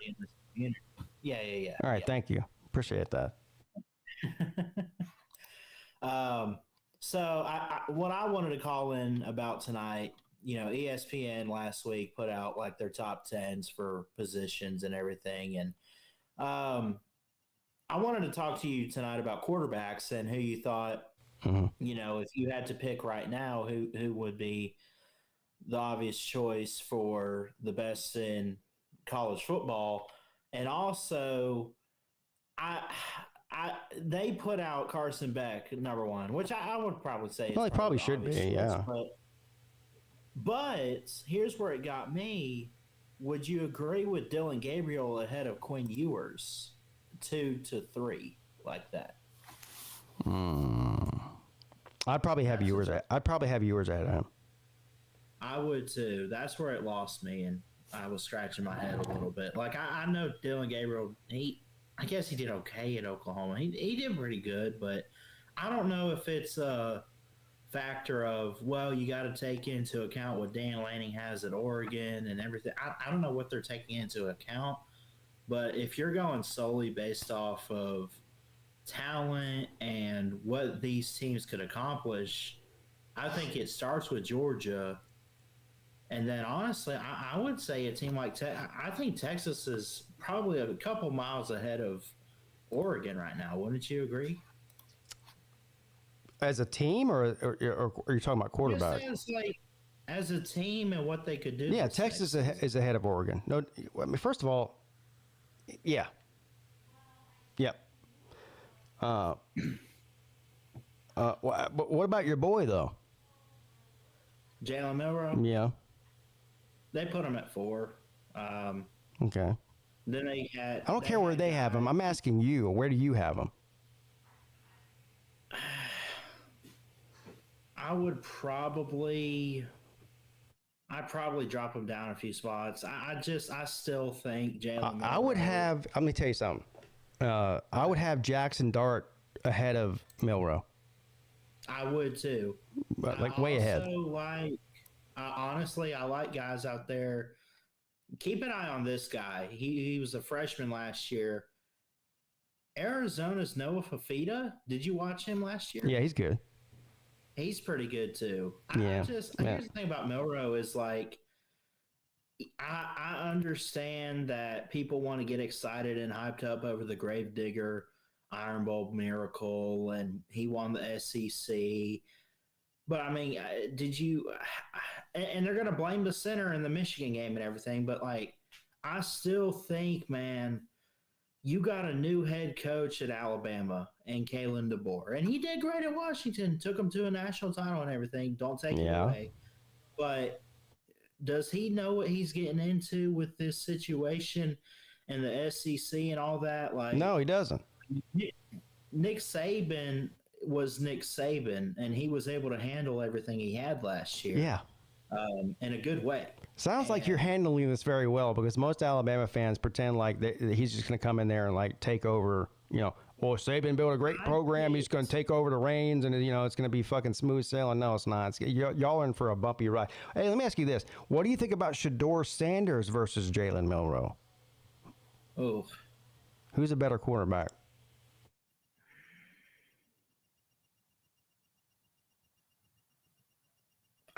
Speaker 6: Yeah.
Speaker 5: All right, thank you. Appreciate that.
Speaker 6: So what I wanted to call in about tonight, ESPN last week put out like their top 10s for positions and everything. And I wanted to talk to you tonight about quarterbacks and who you thought, if you had to pick right now, who would be the obvious choice for the best in college football. And also they put out Carson Beck number one, which I would probably say.
Speaker 5: Well, he probably should be, yeah.
Speaker 6: But here's where it got me. Would you agree with Dylan Gabriel ahead of Quinn Ewers, 2 to 3, like that?
Speaker 5: I'd probably have Ewers. I'd probably have Ewers ahead of him.
Speaker 6: I would too. That's where it lost me, and I was scratching my head a little bit. Like I know Dylan Gabriel. I guess he did okay at Oklahoma. He did pretty good, but I don't know if it's a factor of, well, you got to take into account what Dan Lanning has at Oregon and everything. I don't know what they're taking into account, but if you're going solely based off of talent and what these teams could accomplish, I think it starts with Georgia. And then, honestly, I would say a team like I think Texas is probably a couple miles ahead of Oregon right now. Wouldn't you agree?
Speaker 5: As a team, or are you talking about quarterback?
Speaker 6: As a team and what they could do.
Speaker 5: Yeah, Texas is ahead of Oregon. No, I mean, first of all, yeah. Yep. But what about your boy, though?
Speaker 6: Jalen Milroe?
Speaker 5: Yeah.
Speaker 6: They put him at 4.
Speaker 5: Okay.
Speaker 6: Then they had.
Speaker 5: I don't care where they have him. I'm asking you. Where do you have him?
Speaker 6: I'd probably drop him down a few spots. I still think Jalen.
Speaker 5: I would have. Let me tell you something. I would have Jackson Dart ahead of Milroe.
Speaker 6: I would too.
Speaker 5: But way ahead.
Speaker 6: Honestly, I like guys out there. Keep an eye on this guy. He was a freshman last year. Arizona's Noah Fafita. Did you watch him last year?
Speaker 5: Yeah, he's good.
Speaker 6: He's pretty good too.
Speaker 5: Yeah.
Speaker 6: Here's the thing about Milroe is like, I understand that people want to get excited and hyped up over the Gravedigger Iron Bowl miracle, and he won the SEC. But I mean, did you? And they're going to blame the center in the Michigan game and everything. But like, I still think, man, you got a new head coach at Alabama, and Kalen DeBoer. And he did great at Washington, took him to a national title and everything. Don't take it away. But does he know what he's getting into with this situation and the SEC and all that? Like,
Speaker 5: no, he doesn't.
Speaker 6: Nick Saban was Nick Saban, and he was able to handle everything he had last year.
Speaker 5: Yeah.
Speaker 6: In a good way.
Speaker 5: Sounds like you're handling this very well, because most Alabama fans pretend like he's just going to come in there and like take over, Saban built a great program. He's going to take over the reins and, it's going to be fucking smooth sailing. No, it's not. Y'all are in for a bumpy ride. Hey, let me ask you this. What do you think about Shedeur Sanders versus Jalen Milroe?
Speaker 6: Oh.
Speaker 5: Who's a better quarterback?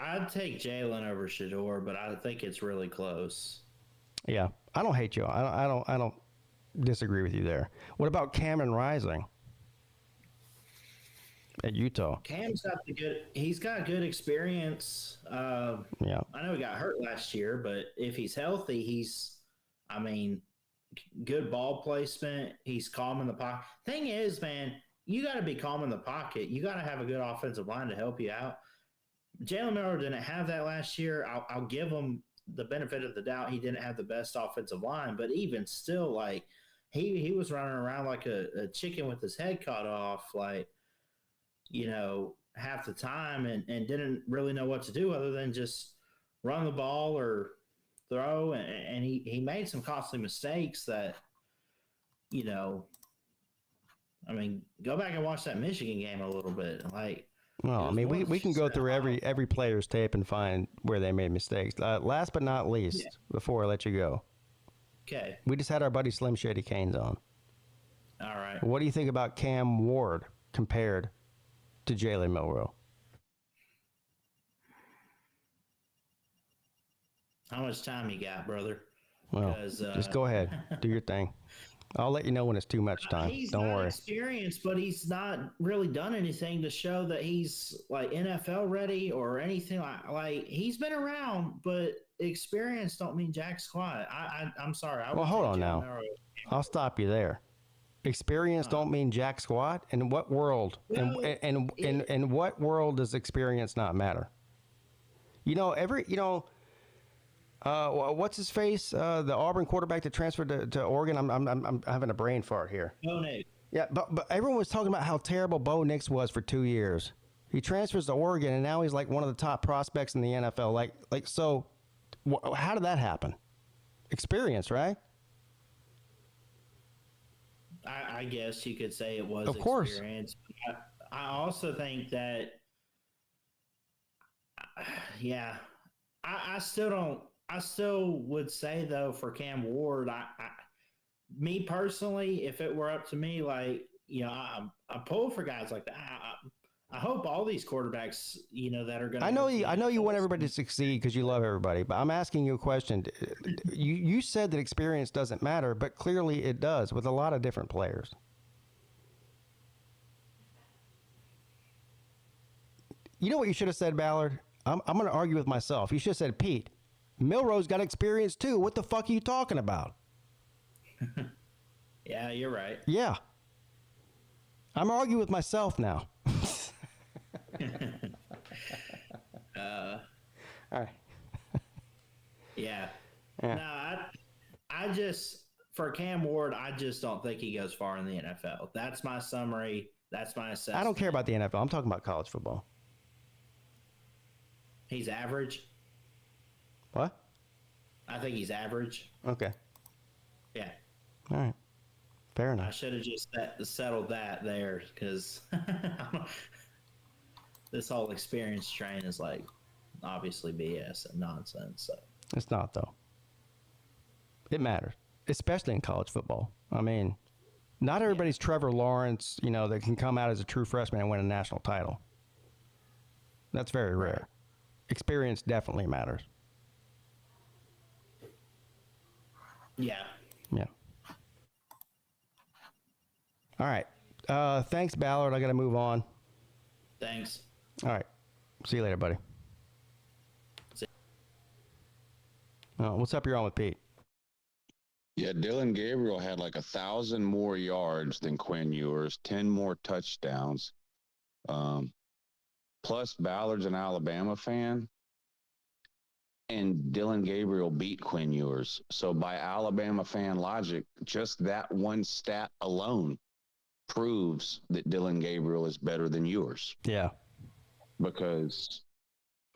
Speaker 6: I'd take Jalen over Shedeur, but I think it's really close.
Speaker 5: Yeah, I don't hate you. I don't disagree with you there. What about Cameron Rising at Utah?
Speaker 6: Cam's got he's got good experience.
Speaker 5: Yeah,
Speaker 6: I know he got hurt last year, but if he's healthy, good ball placement. He's calm in the pocket. Thing is, man, you got to be calm in the pocket. You got to have a good offensive line to help you out. Jalen Milroe didn't have that last year. I'll give him the benefit of the doubt. He didn't have the best offensive line, but even still, like he was running around like a chicken with his head cut off, like, half the time and didn't really know what to do other than just run the ball or throw. And he made some costly mistakes that, go back and watch that Michigan game a little bit. Like,
Speaker 5: well, we can go through every player's tape and find where they made mistakes. Last but not least, before I let you go.
Speaker 6: Okay.
Speaker 5: We just had our buddy Slim Shady Canes on.
Speaker 6: All right.
Speaker 5: What do you think about Cam Ward compared to Jalen Milroe?
Speaker 6: How much time you got, brother?
Speaker 5: Well, just go ahead. Do your thing. I'll let you know when it's too much time. Don't worry.
Speaker 6: He's not experienced, but he's not really done anything to show that he's like NFL ready or anything like he's been around, but experience don't mean jack squat. I'm sorry.
Speaker 5: Well, hold on now. I'll stop you there. Experience don't mean jack squat. In what world? Well, in what world does experience not matter? What's his face? The Auburn quarterback that transferred to Oregon. I'm having a brain fart here.
Speaker 6: Bo Nix.
Speaker 5: Yeah, but everyone was talking about how terrible Bo Nix was for 2 years. He transfers to Oregon, and now he's like one of the top prospects in the NFL. So, how did that happen? Experience, right?
Speaker 6: I guess you could say it was
Speaker 5: of course.
Speaker 6: Experience. I also think that, I still don't. I still would say, though, for Cam Ward, me personally, if it were up to me, I pull for guys like that. I hope all these quarterbacks, that are going to. I
Speaker 5: know you want everybody to succeed because you love everybody, but I'm asking you a question. You said that experience doesn't matter, but clearly it does with a lot of different players. You know what you should have said, Ballard? I'm going to argue with myself. You should have said, Pete, Milroe's got experience too. What the fuck are you talking about?
Speaker 6: Yeah, you're right.
Speaker 5: Yeah. I'm arguing with myself now. All right.
Speaker 6: Yeah. No, I just, for Cam Ward, I just don't think he goes far in the NFL. That's my summary. That's my assessment.
Speaker 5: I don't care about the NFL. I'm talking about college football.
Speaker 6: He's average.
Speaker 5: What?
Speaker 6: I think he's average.
Speaker 5: Okay.
Speaker 6: Yeah.
Speaker 5: All right. Fair enough.
Speaker 6: I should have just settled that there because this whole experience train is obviously BS and nonsense. So.
Speaker 5: It's not, though. It matters, especially in college football. I mean, not everybody's Trevor Lawrence, that can come out as a true freshman and win a national title. That's very rare. Experience definitely matters.
Speaker 6: Yeah.
Speaker 5: Yeah. All right. Thanks, Ballard. I got to move on.
Speaker 6: Thanks.
Speaker 5: All right. See you later, buddy. What's up? You're on with Pete.
Speaker 13: Yeah, Dylan Gabriel had like 1,000 more yards than Quinn Ewers, 10 more touchdowns. Plus Ballard's an Alabama fan, and Dylan Gabriel beat Quinn Ewers. So by Alabama fan logic, just that one stat alone proves that Dylan Gabriel is better than Ewers.
Speaker 5: Yeah.
Speaker 13: Because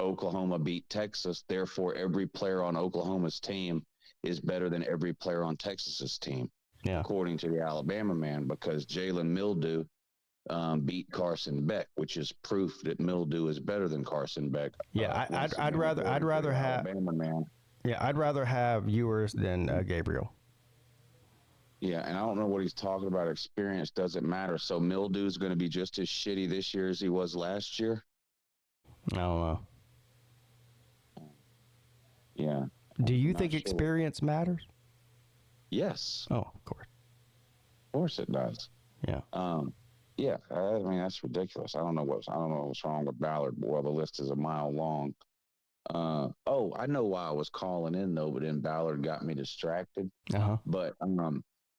Speaker 13: Oklahoma beat Texas, therefore every player on Oklahoma's team is better than every player on Texas's team, according to the Alabama man, because Jalen Mildew beat Carson Beck, which is proof that Mildew is better than Carson Beck.
Speaker 5: Yeah, I'd rather have
Speaker 13: Alabama man.
Speaker 5: Yeah, I'd rather have Ewers than Gabriel.
Speaker 13: Yeah, and I don't know what he's talking about. Experience doesn't matter. So Mildew's going to be just as shitty this year as he was last year?
Speaker 5: I don't know.
Speaker 13: Yeah.
Speaker 5: Do you think experience matters?
Speaker 13: Yes.
Speaker 5: Oh, of course.
Speaker 13: Of course it does.
Speaker 5: Yeah.
Speaker 13: Yeah. I mean, that's ridiculous. I don't know what's wrong with Ballard. Well, the list is a mile long. I know why I was calling in though, but then Ballard got me distracted. But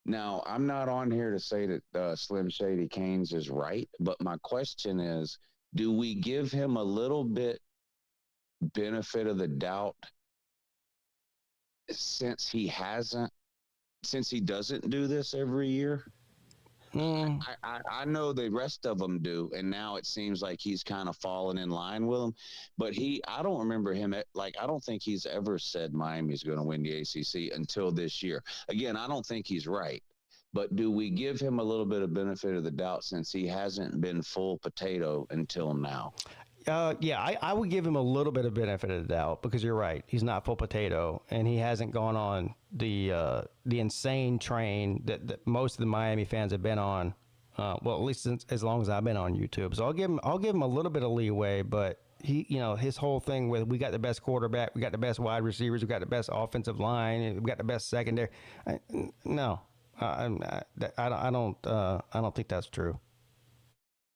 Speaker 13: now I'm not on here to say that Slim Shady Canes is right, but my question is, do we give him a little bit benefit of the doubt since he doesn't do this every year? I know the rest of them do, and now it seems like he's kind of fallen in line with them. But I don't remember him, I don't think he's ever said Miami's going to win the ACC until this year. Again, I don't think he's right. But do we give him a little bit of benefit of the doubt since he hasn't been full potato until now?
Speaker 5: I would give him a little bit of benefit of the doubt because you're right. He's not full potato, and he hasn't gone on the insane train that most of the Miami fans have been on. Well, at least as long as I've been on YouTube. So I'll give him a little bit of leeway, but his whole thing with we got the best quarterback, we got the best wide receivers, we got the best offensive line, we got the best secondary. No, I don't think that's true.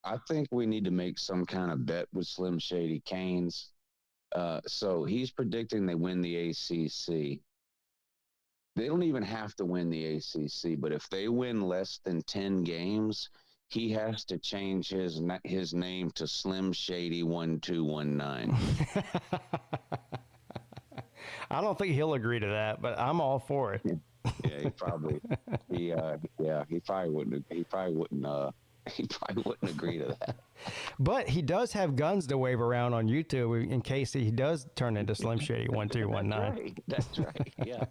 Speaker 13: I think we need to make some kind of bet with Slim Shady Canes. So he's predicting they win the ACC. They don't even have to win the ACC, but if they win less than 10 games, he has to change his name to Slim Shady 1219.
Speaker 5: I don't think he'll agree to that, but I'm all for it.
Speaker 13: Yeah, he probably wouldn't agree to that.
Speaker 5: But he does have guns to wave around on YouTube in case he does turn into Slim Shady 1219.
Speaker 13: That's right. Yeah.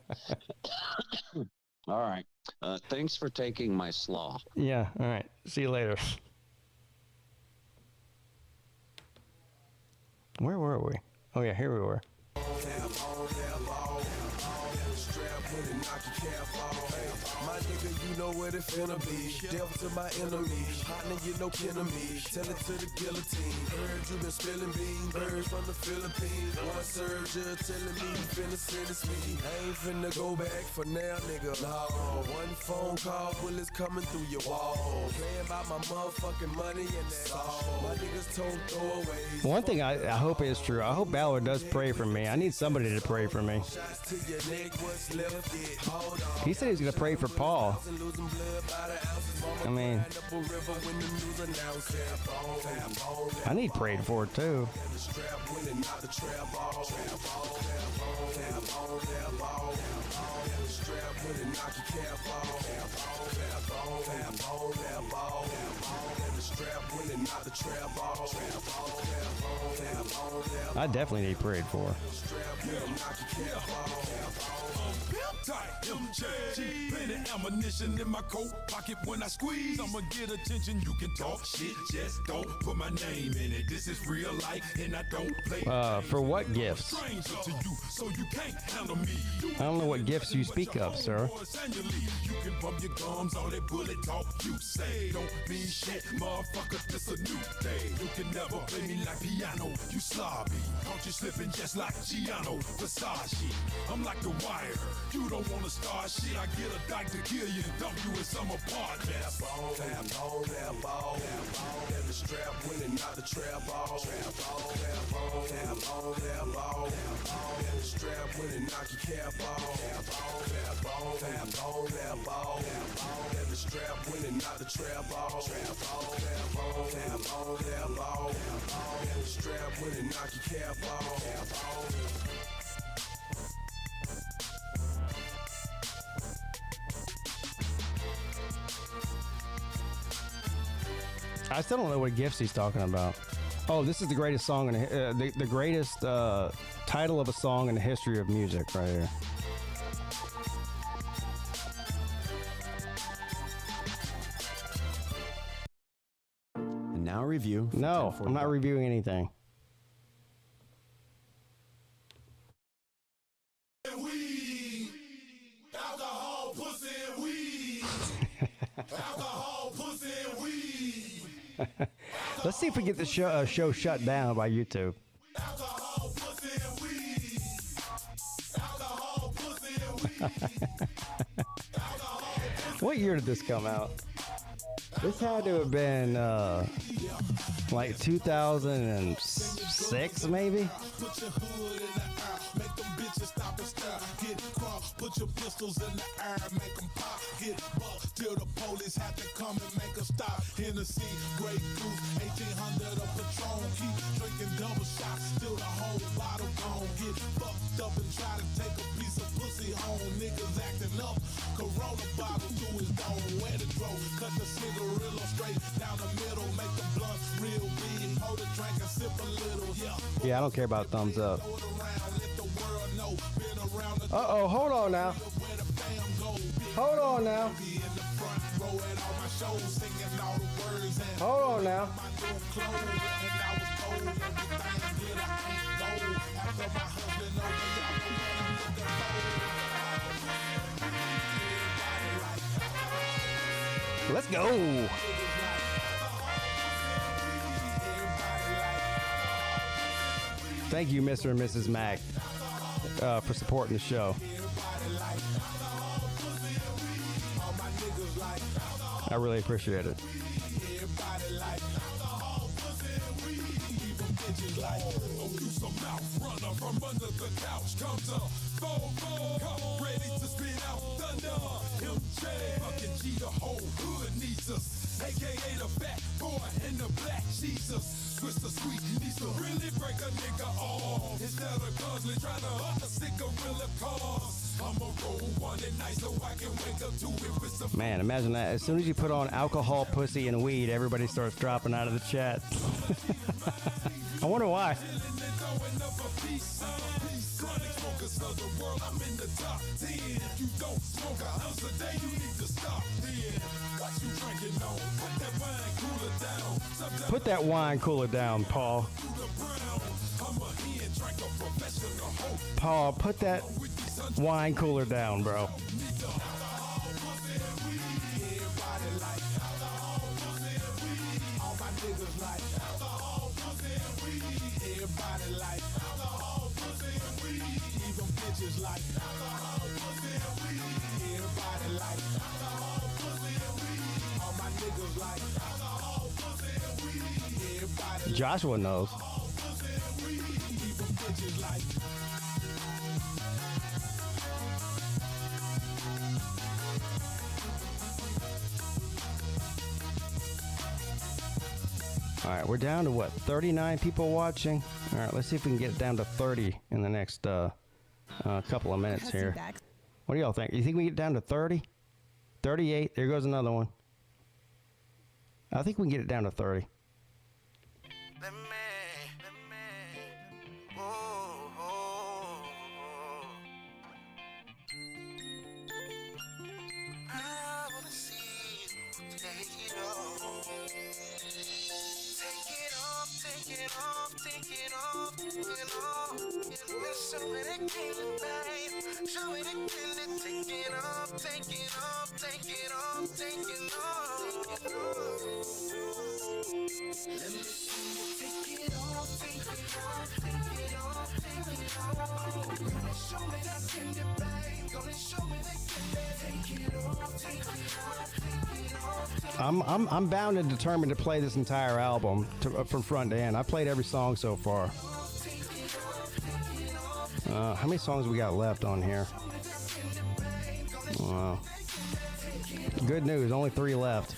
Speaker 13: All right. Thanks for taking my slaw.
Speaker 5: Yeah. All right. See you later. Where were we? Oh yeah, here we were.
Speaker 7: My nigga, you know what it finna be. Death to my enemy. Partner, you know kin of me. Tell it to the guillotine. Heard you been spilling beans. Birds from the Philippines. One surgeon telling me you finna sentence me. I ain't finna go back for now, nigga. No. One phone call, bullets coming through your wall. Playing about my motherfucking money and that's all. My niggas told throwaways.
Speaker 5: One thing I hope is true. I hope Ballard does pray for me. I need somebody to pray for me. He said he's going to pray for Paul. I mean, I need prayed for too. I definitely need prayed for.
Speaker 4: MJ, plenty ammunition in my coat pocket when I squeeze. I'ma get attention. You can talk shit, just don't put my name in it. This is real life, and I don't play.
Speaker 5: For what gifts?
Speaker 4: Stranger to you, so you can't handle me.
Speaker 5: I don't know what gifts you speak of, sir.
Speaker 4: You can bump your gums, all that bullet talk you say. Don't mean shit, motherfucker. This a new day. You can never play me like piano. You sloppy, don't you slipping just like Gianno Versace. I'm like the Wire. You don't wanna start shit. I get a dyke to kill you and dump you in some apartments. Tap on that ball. And the strap winning, not the trap ball. Tap on that ball. And the strap
Speaker 7: when it knock your cap off. Cap on, cap on, cap on, cap on. Heavy strap when it knock the trap off. Trap on, cap on, cap on, cap on. Heavy strap when it knock your cap off. Cap on.
Speaker 5: I still don't know what gifts he's talking about. Oh, this is the greatest song in the greatest title of a song in the history of music, right here.
Speaker 14: And now a review.
Speaker 5: No, I'm not reviewing anything.
Speaker 7: Alcohol, pussy, and weed. Alcohol, pussy, and weed.
Speaker 5: Let's see if we get the show shut down by YouTube.
Speaker 7: Alcohol, pussy, and weed. Alcohol, pussy, and weed.
Speaker 5: What year did this come out? This had to have been like 2006, maybe.
Speaker 2: Put your hood in the air, make them bitches stop and stare. Get cross, put your pistols in the air, make them pop. Get bucked till the police have to come and make a stop. Hennessy, Grey Goose, 1800 of Patron. Keep drinking double shots till the whole bottle gone. Get fucked up and try to take a piece of pussy home. Niggas acting up, Corona bottle through his dome. Where to grow, cut the cigarillo straight down the middle. Make the blunt real big, hold a drink and sip a little.
Speaker 5: Yeah, I don't care about thumbs up. Uh-oh, hold on now. Hold on now. Hold on now. Let's go. Thank you, Mr. and Mrs. Mack, for supporting the show. I really appreciate it.
Speaker 4: Ready to spit out thunder. MJ, fucking G, the whole hood needs us. AKA the fat boy and the black Jesus. Switch the sweet needs to really break a nigga off. Instead of constantly trying to up a cigarilla cause. I'ma roll one at night so I can wake up to it with some.
Speaker 5: Man, imagine that. As soon as you put on alcohol, pussy, and weed, everybody starts dropping out of the chat. I wonder why. Put that wine cooler down, Paul. Paul, put that wine cooler down, bro. Joshua knows. All right, we're down to what, 39 people watching? All right, let's see if we can get it down to 30 in the next couple of minutes here. What do y'all think? You think we can get down to 30? 38? There goes another one. I think we can get it down to 30. I'm bound and determined to play this entire album from front to end. I played every song so far. How many songs we got left on here? Wow. Good news, only 3 left.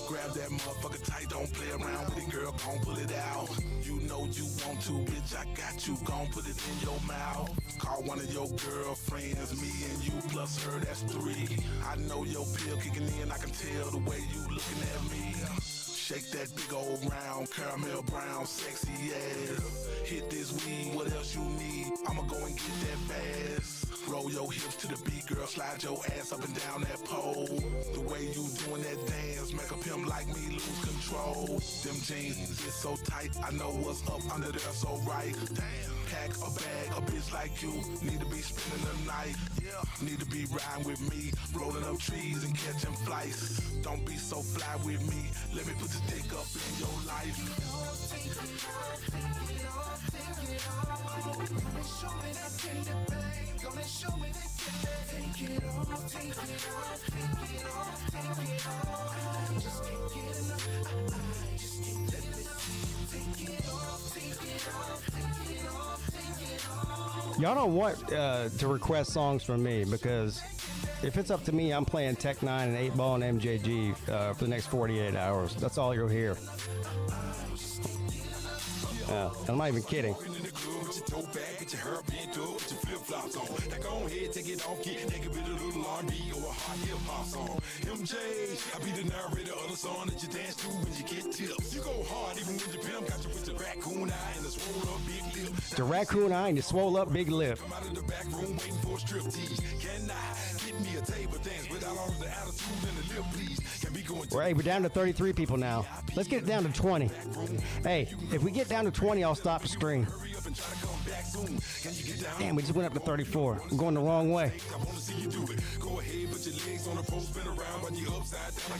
Speaker 2: Grab that motherfucker tight, don't play around with it, girl, gon' pull it out. You know you want to, bitch, I got you, gon' put it in your mouth. Call one of your girlfriends, me and you plus her, that's 3. I know your pill kicking in, I can tell the way you looking at me. Shake that big old round, caramel brown, sexy ass. Hit this weed, what else you need? I'ma go and get that fast. Roll your hips to the beat, girl, slide your ass up and down that pole. The way you doing that dance, make a pimp like me lose control. Them jeans get so tight, I know what's up under there so right. Damn, pack a bag, a bitch like you, need to be spending the night. Yeah, need to be riding with me, rolling up trees and catching flights. Don't be so fly with me, let me put the dick up in your life. Show me that tender bang, gonna show me that take it off, take it off, take it off, take it off. I just can't get enough, I just can't let me take it off, take it off, take it off, take it off.
Speaker 5: Y'all don't want to request songs from me because if it's up to me, I'm playing Tech 9 and 8 Ball and MJG for the next 48 hours. That's all you'll hear. I'm not even kidding.
Speaker 4: Toe back, get your hair bent up, put your flip-flops on. Now go ahead, take it off, get naked with a little R&B or a hot hip-hop song. MJ, I be the narrator of the song that you dance to when you get tips. You go hard even when your pimp got you with the raccoon eye and the swole up big lip.
Speaker 5: The raccoon eye and the swole up big lip.
Speaker 4: Come out of the back room waiting for a striptease. Can I get me a table dance without all of the attitude and the lip, please? Can be going
Speaker 5: Hey, we're down to 33 people now. Let's get it down to 20. Hey, if we get down to 20, I'll stop the stream. Damn, we just went up to 34. I'm going the wrong way.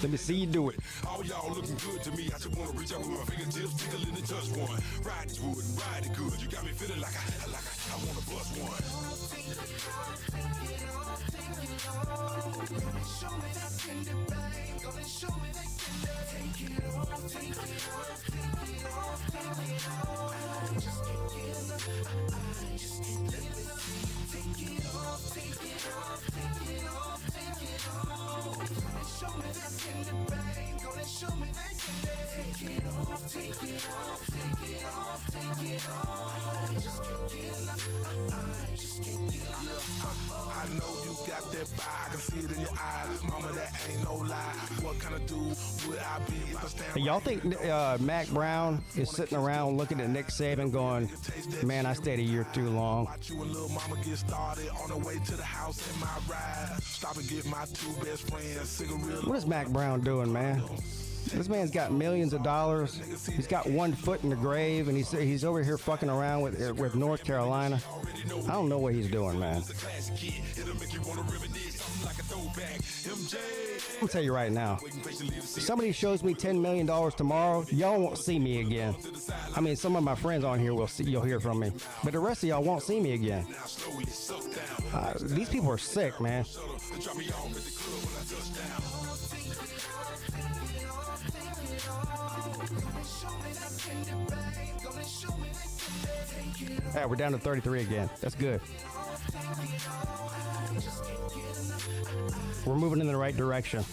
Speaker 5: Let me see you do it.
Speaker 4: All y'all looking good to me. I just want to reach out with my fingertips, tickle and touch one. Ride this wood and ride it good. You got me feeling like I want to bust one.
Speaker 2: Show me that tender bang, gonna show me that take it off, take it off, take it off, take it off. I just can't get enough, I just can't let me take it off, take it off, take it off, take it off. Show me that tender bang, gonna show me that take it off, take it off, take it off, take it off. I just can't get enough, I just can't get enough. I know you got that vibe, I can see it in your eyes. Mama, that ain't no lie. What kind of dude would I be if I stand?
Speaker 5: Hey, y'all think Mac Brown is sitting around looking at Nick Saban going, man, I stayed a year too long?
Speaker 2: Watch you and little mama get started on the way to the house in my ride. Stop and get my 2 best friends cigarettes.
Speaker 5: What is Mac Brown doing, man? This man's got millions of dollars. He's got 1 foot in the grave, and he's over here fucking around with North Carolina. I don't know what he's doing, man. I'll tell you right now. Somebody shows me $10 million tomorrow, y'all won't see me again. I mean, some of my friends on here you'll hear from me, but the rest of y'all won't see me again. These people are sick, man. Yeah, we're down to 33 again. That's good. We're moving in the right direction.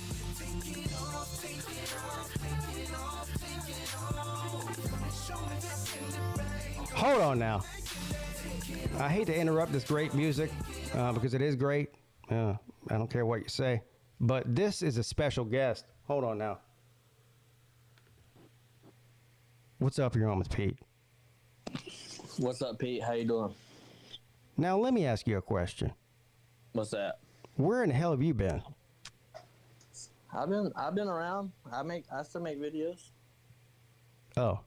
Speaker 5: Hold on now. I hate to interrupt this great music because it is great. I don't care what you say. But this is a special guest. Hold on now. What's up, You're On with Pete?
Speaker 15: What's up, Pete? How you doing?
Speaker 5: Now, let me ask you a question.
Speaker 15: What's that?
Speaker 5: Where in the hell have you been?
Speaker 15: I've been around. I still make videos.
Speaker 5: Oh.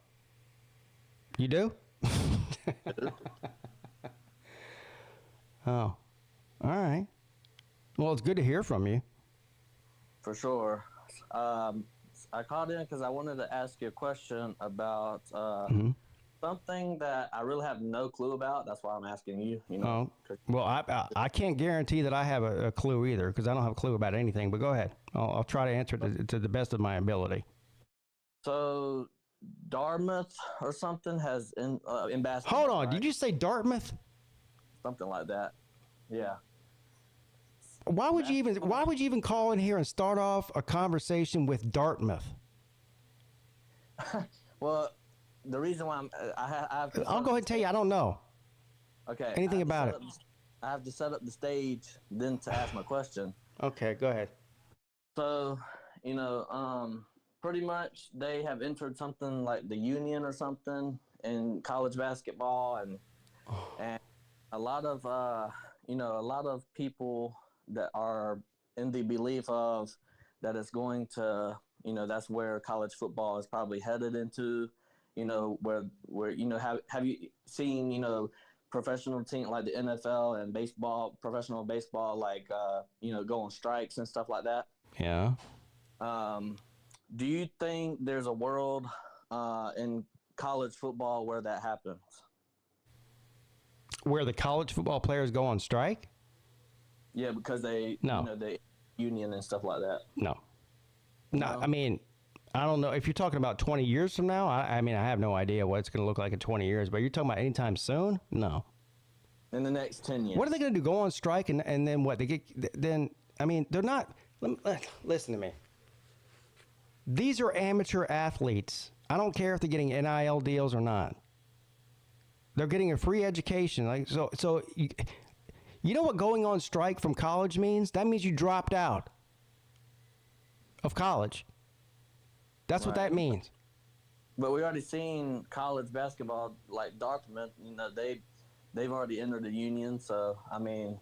Speaker 5: You do? Oh. All right. Well, it's good to hear from you.
Speaker 15: For sure. I called in because I wanted to ask you a question about something that I really have no clue about. That's why I'm asking you. You know.
Speaker 5: Well, I can't guarantee that I have a clue either because I don't have a clue about anything. But go ahead. I'll try to answer it to the best of my ability.
Speaker 15: So Dartmouth or something has in basketball.
Speaker 5: Hold on,
Speaker 15: right?
Speaker 5: did you say Dartmouth?
Speaker 15: Something like that. Yeah.
Speaker 5: Why would you even call in here and start off a conversation with Dartmouth?
Speaker 15: Well, the reason why
Speaker 5: I'll go ahead and tell you, I don't know.
Speaker 15: Okay.
Speaker 5: Anything about it?
Speaker 15: I have to set up the stage, then to ask my question.
Speaker 5: Okay, go ahead.
Speaker 15: So, pretty much they have entered something like the union or something in college basketball, and a lot of people that are in the belief of that it's going to, that's where college football is probably headed into, where have you seen, professional team like the NFL and professional baseball, like, go on strikes and stuff like that?
Speaker 5: Yeah.
Speaker 15: Do you think there's a world in college football where that happens?
Speaker 5: Where the college football players go on strike?
Speaker 15: Yeah, because they union and stuff like that.
Speaker 5: No. I mean, I don't know. If you're talking about 20 years from now, I mean, I have no idea what it's going to look like in 20 years, but you're talking about anytime soon? No.
Speaker 15: In the next 10 years.
Speaker 5: What are they going to do? Go on strike and then what? They're not. Listen to me. These are amateur athletes. I don't care if they're getting NIL deals or not. They're getting a free education. So you know what going on strike from college means? That means you dropped out of college. That's what that means.
Speaker 15: But we already seen college basketball, like Dartmouth. They've already entered the union. So I mean,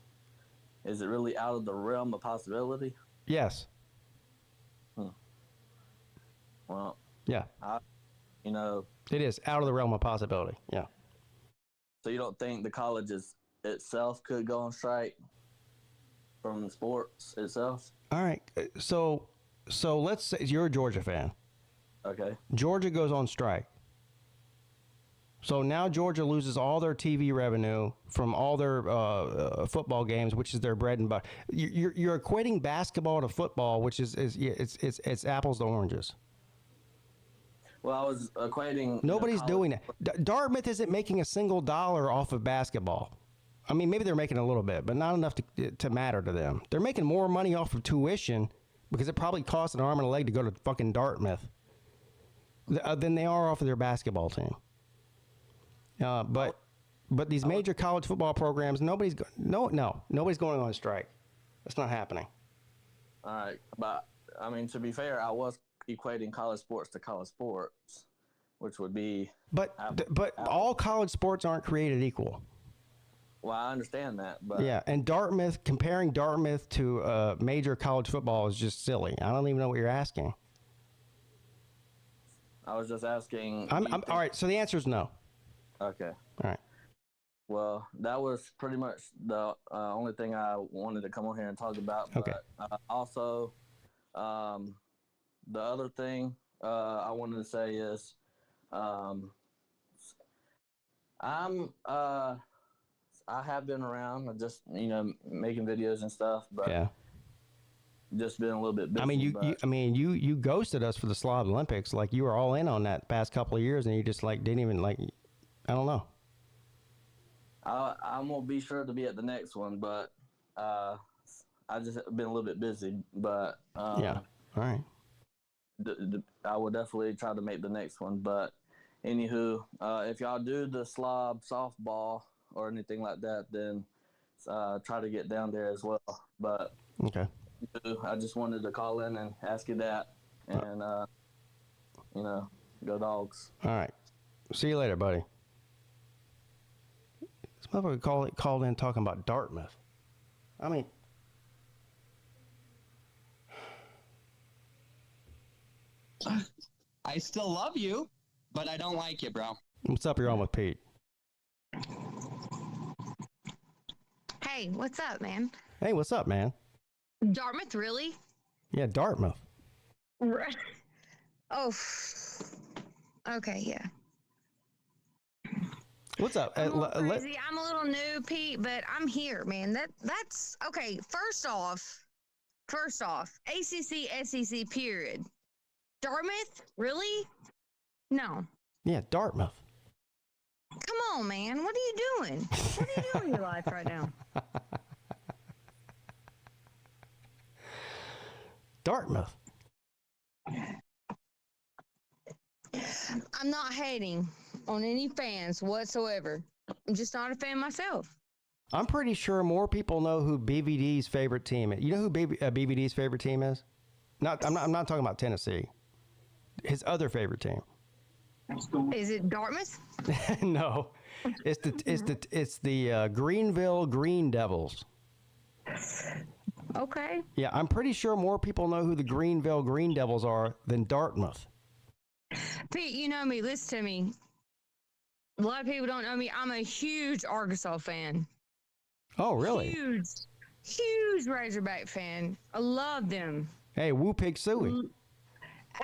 Speaker 15: is it really out of the realm of possibility?
Speaker 5: Yes.
Speaker 15: Well.
Speaker 5: Yeah.
Speaker 15: It
Speaker 5: is out of the realm of possibility. Yeah.
Speaker 15: So you don't think the colleges itself could go on strike from sports itself?
Speaker 5: All right. So let's say you're a Georgia fan.
Speaker 15: Okay.
Speaker 5: Georgia goes on strike. So now Georgia loses all their TV revenue from all their football games, which is their bread and butter. You're equating basketball to football, which is it's apples to oranges.
Speaker 15: Well, I was equating.
Speaker 5: Nobody's doing that. Dartmouth isn't making a single dollar off of basketball. I mean, maybe they're making a little bit, but not enough to matter to them. They're making more money off of tuition because it probably costs an arm and a leg to go to fucking Dartmouth than they are off of their basketball team. But these major college football programs, nobody's going on strike. That's not happening.
Speaker 15: All right, but I mean, to be fair, I was equating college sports to college sports, which would be. But
Speaker 5: all college sports aren't created equal.
Speaker 15: Well, I understand that, but
Speaker 5: yeah, and comparing Dartmouth to major college football is just silly. I don't even know what you're asking.
Speaker 15: I was just asking.
Speaker 5: All right, so the answer is no.
Speaker 15: Okay.
Speaker 5: All right.
Speaker 15: Well, that was pretty much the only thing I wanted to come on here and talk about. But,
Speaker 5: okay.
Speaker 15: Also, the other thing I wanted to say is, I have been around, just making videos and stuff, but
Speaker 5: yeah,
Speaker 15: just been a little bit busy.
Speaker 5: I mean, you ghosted us for the Slav Olympics. Like, you were all in on that past couple of years, and you just didn't even I don't know.
Speaker 15: I'm gonna be sure to be at the next one, but I just been a little bit busy. But
Speaker 5: yeah, all right.
Speaker 15: I will definitely try to make the next one. But anywho, if y'all do the Slav softball or anything like that, then try to get down there as well. But
Speaker 5: okay,
Speaker 15: I just wanted to call in and ask you that, and go Dogs.
Speaker 5: All right, see you later, buddy. This motherfucker called in talking about Dartmouth. I mean,
Speaker 16: I still love you, but I don't like you, bro.
Speaker 5: What's up? You're on with Pete.
Speaker 17: Hey, what's up, man?
Speaker 5: Hey, what's up, man?
Speaker 17: Dartmouth, really?
Speaker 5: Yeah, Dartmouth.
Speaker 17: Oh, okay, yeah.
Speaker 5: What's up?
Speaker 17: I'm a little new, Pete, but I'm here, man. That's okay. First off, ACC, SEC, period. Dartmouth? Really? No.
Speaker 5: Yeah, Dartmouth.
Speaker 17: Come on, man. What are you doing? What are you doing in your life right now?
Speaker 5: Dartmouth.
Speaker 17: I'm not hating on any fans whatsoever. I'm just not a fan myself.
Speaker 5: I'm pretty sure more people know who BVD's favorite team is. You know who BVD's favorite team is? I'm not talking about Tennessee. His other favorite team.
Speaker 17: Is it Dartmouth?
Speaker 5: No, it's the Greenville Green Devils.
Speaker 17: Okay.
Speaker 5: Yeah, I'm pretty sure more people know who the Greenville Green Devils are than Dartmouth.
Speaker 17: Pete, you know me. Listen to me. A lot of people don't know me. I'm a huge Arkansas fan.
Speaker 5: Oh, really?
Speaker 17: Huge Razorback fan. I love them.
Speaker 5: Hey, Woo Pig Suey.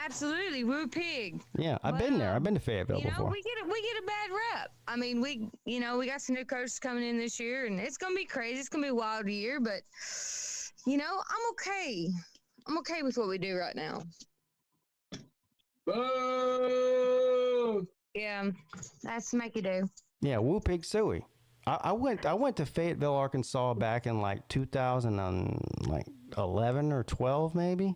Speaker 17: Absolutely, Woo Pig.
Speaker 5: Yeah, I've been there. I've been to Fayetteville
Speaker 17: You know,
Speaker 5: before.
Speaker 17: we get a bad rep. I mean, we got some new coaches coming in this year, and it's gonna be crazy. It's gonna be a wild year, but I'm okay. I'm okay with what we do right now.
Speaker 10: Boo!
Speaker 17: Yeah, that's make you do.
Speaker 5: Yeah, Woo Pig Suey. I went to Fayetteville, Arkansas back in like 2011 or 12 maybe.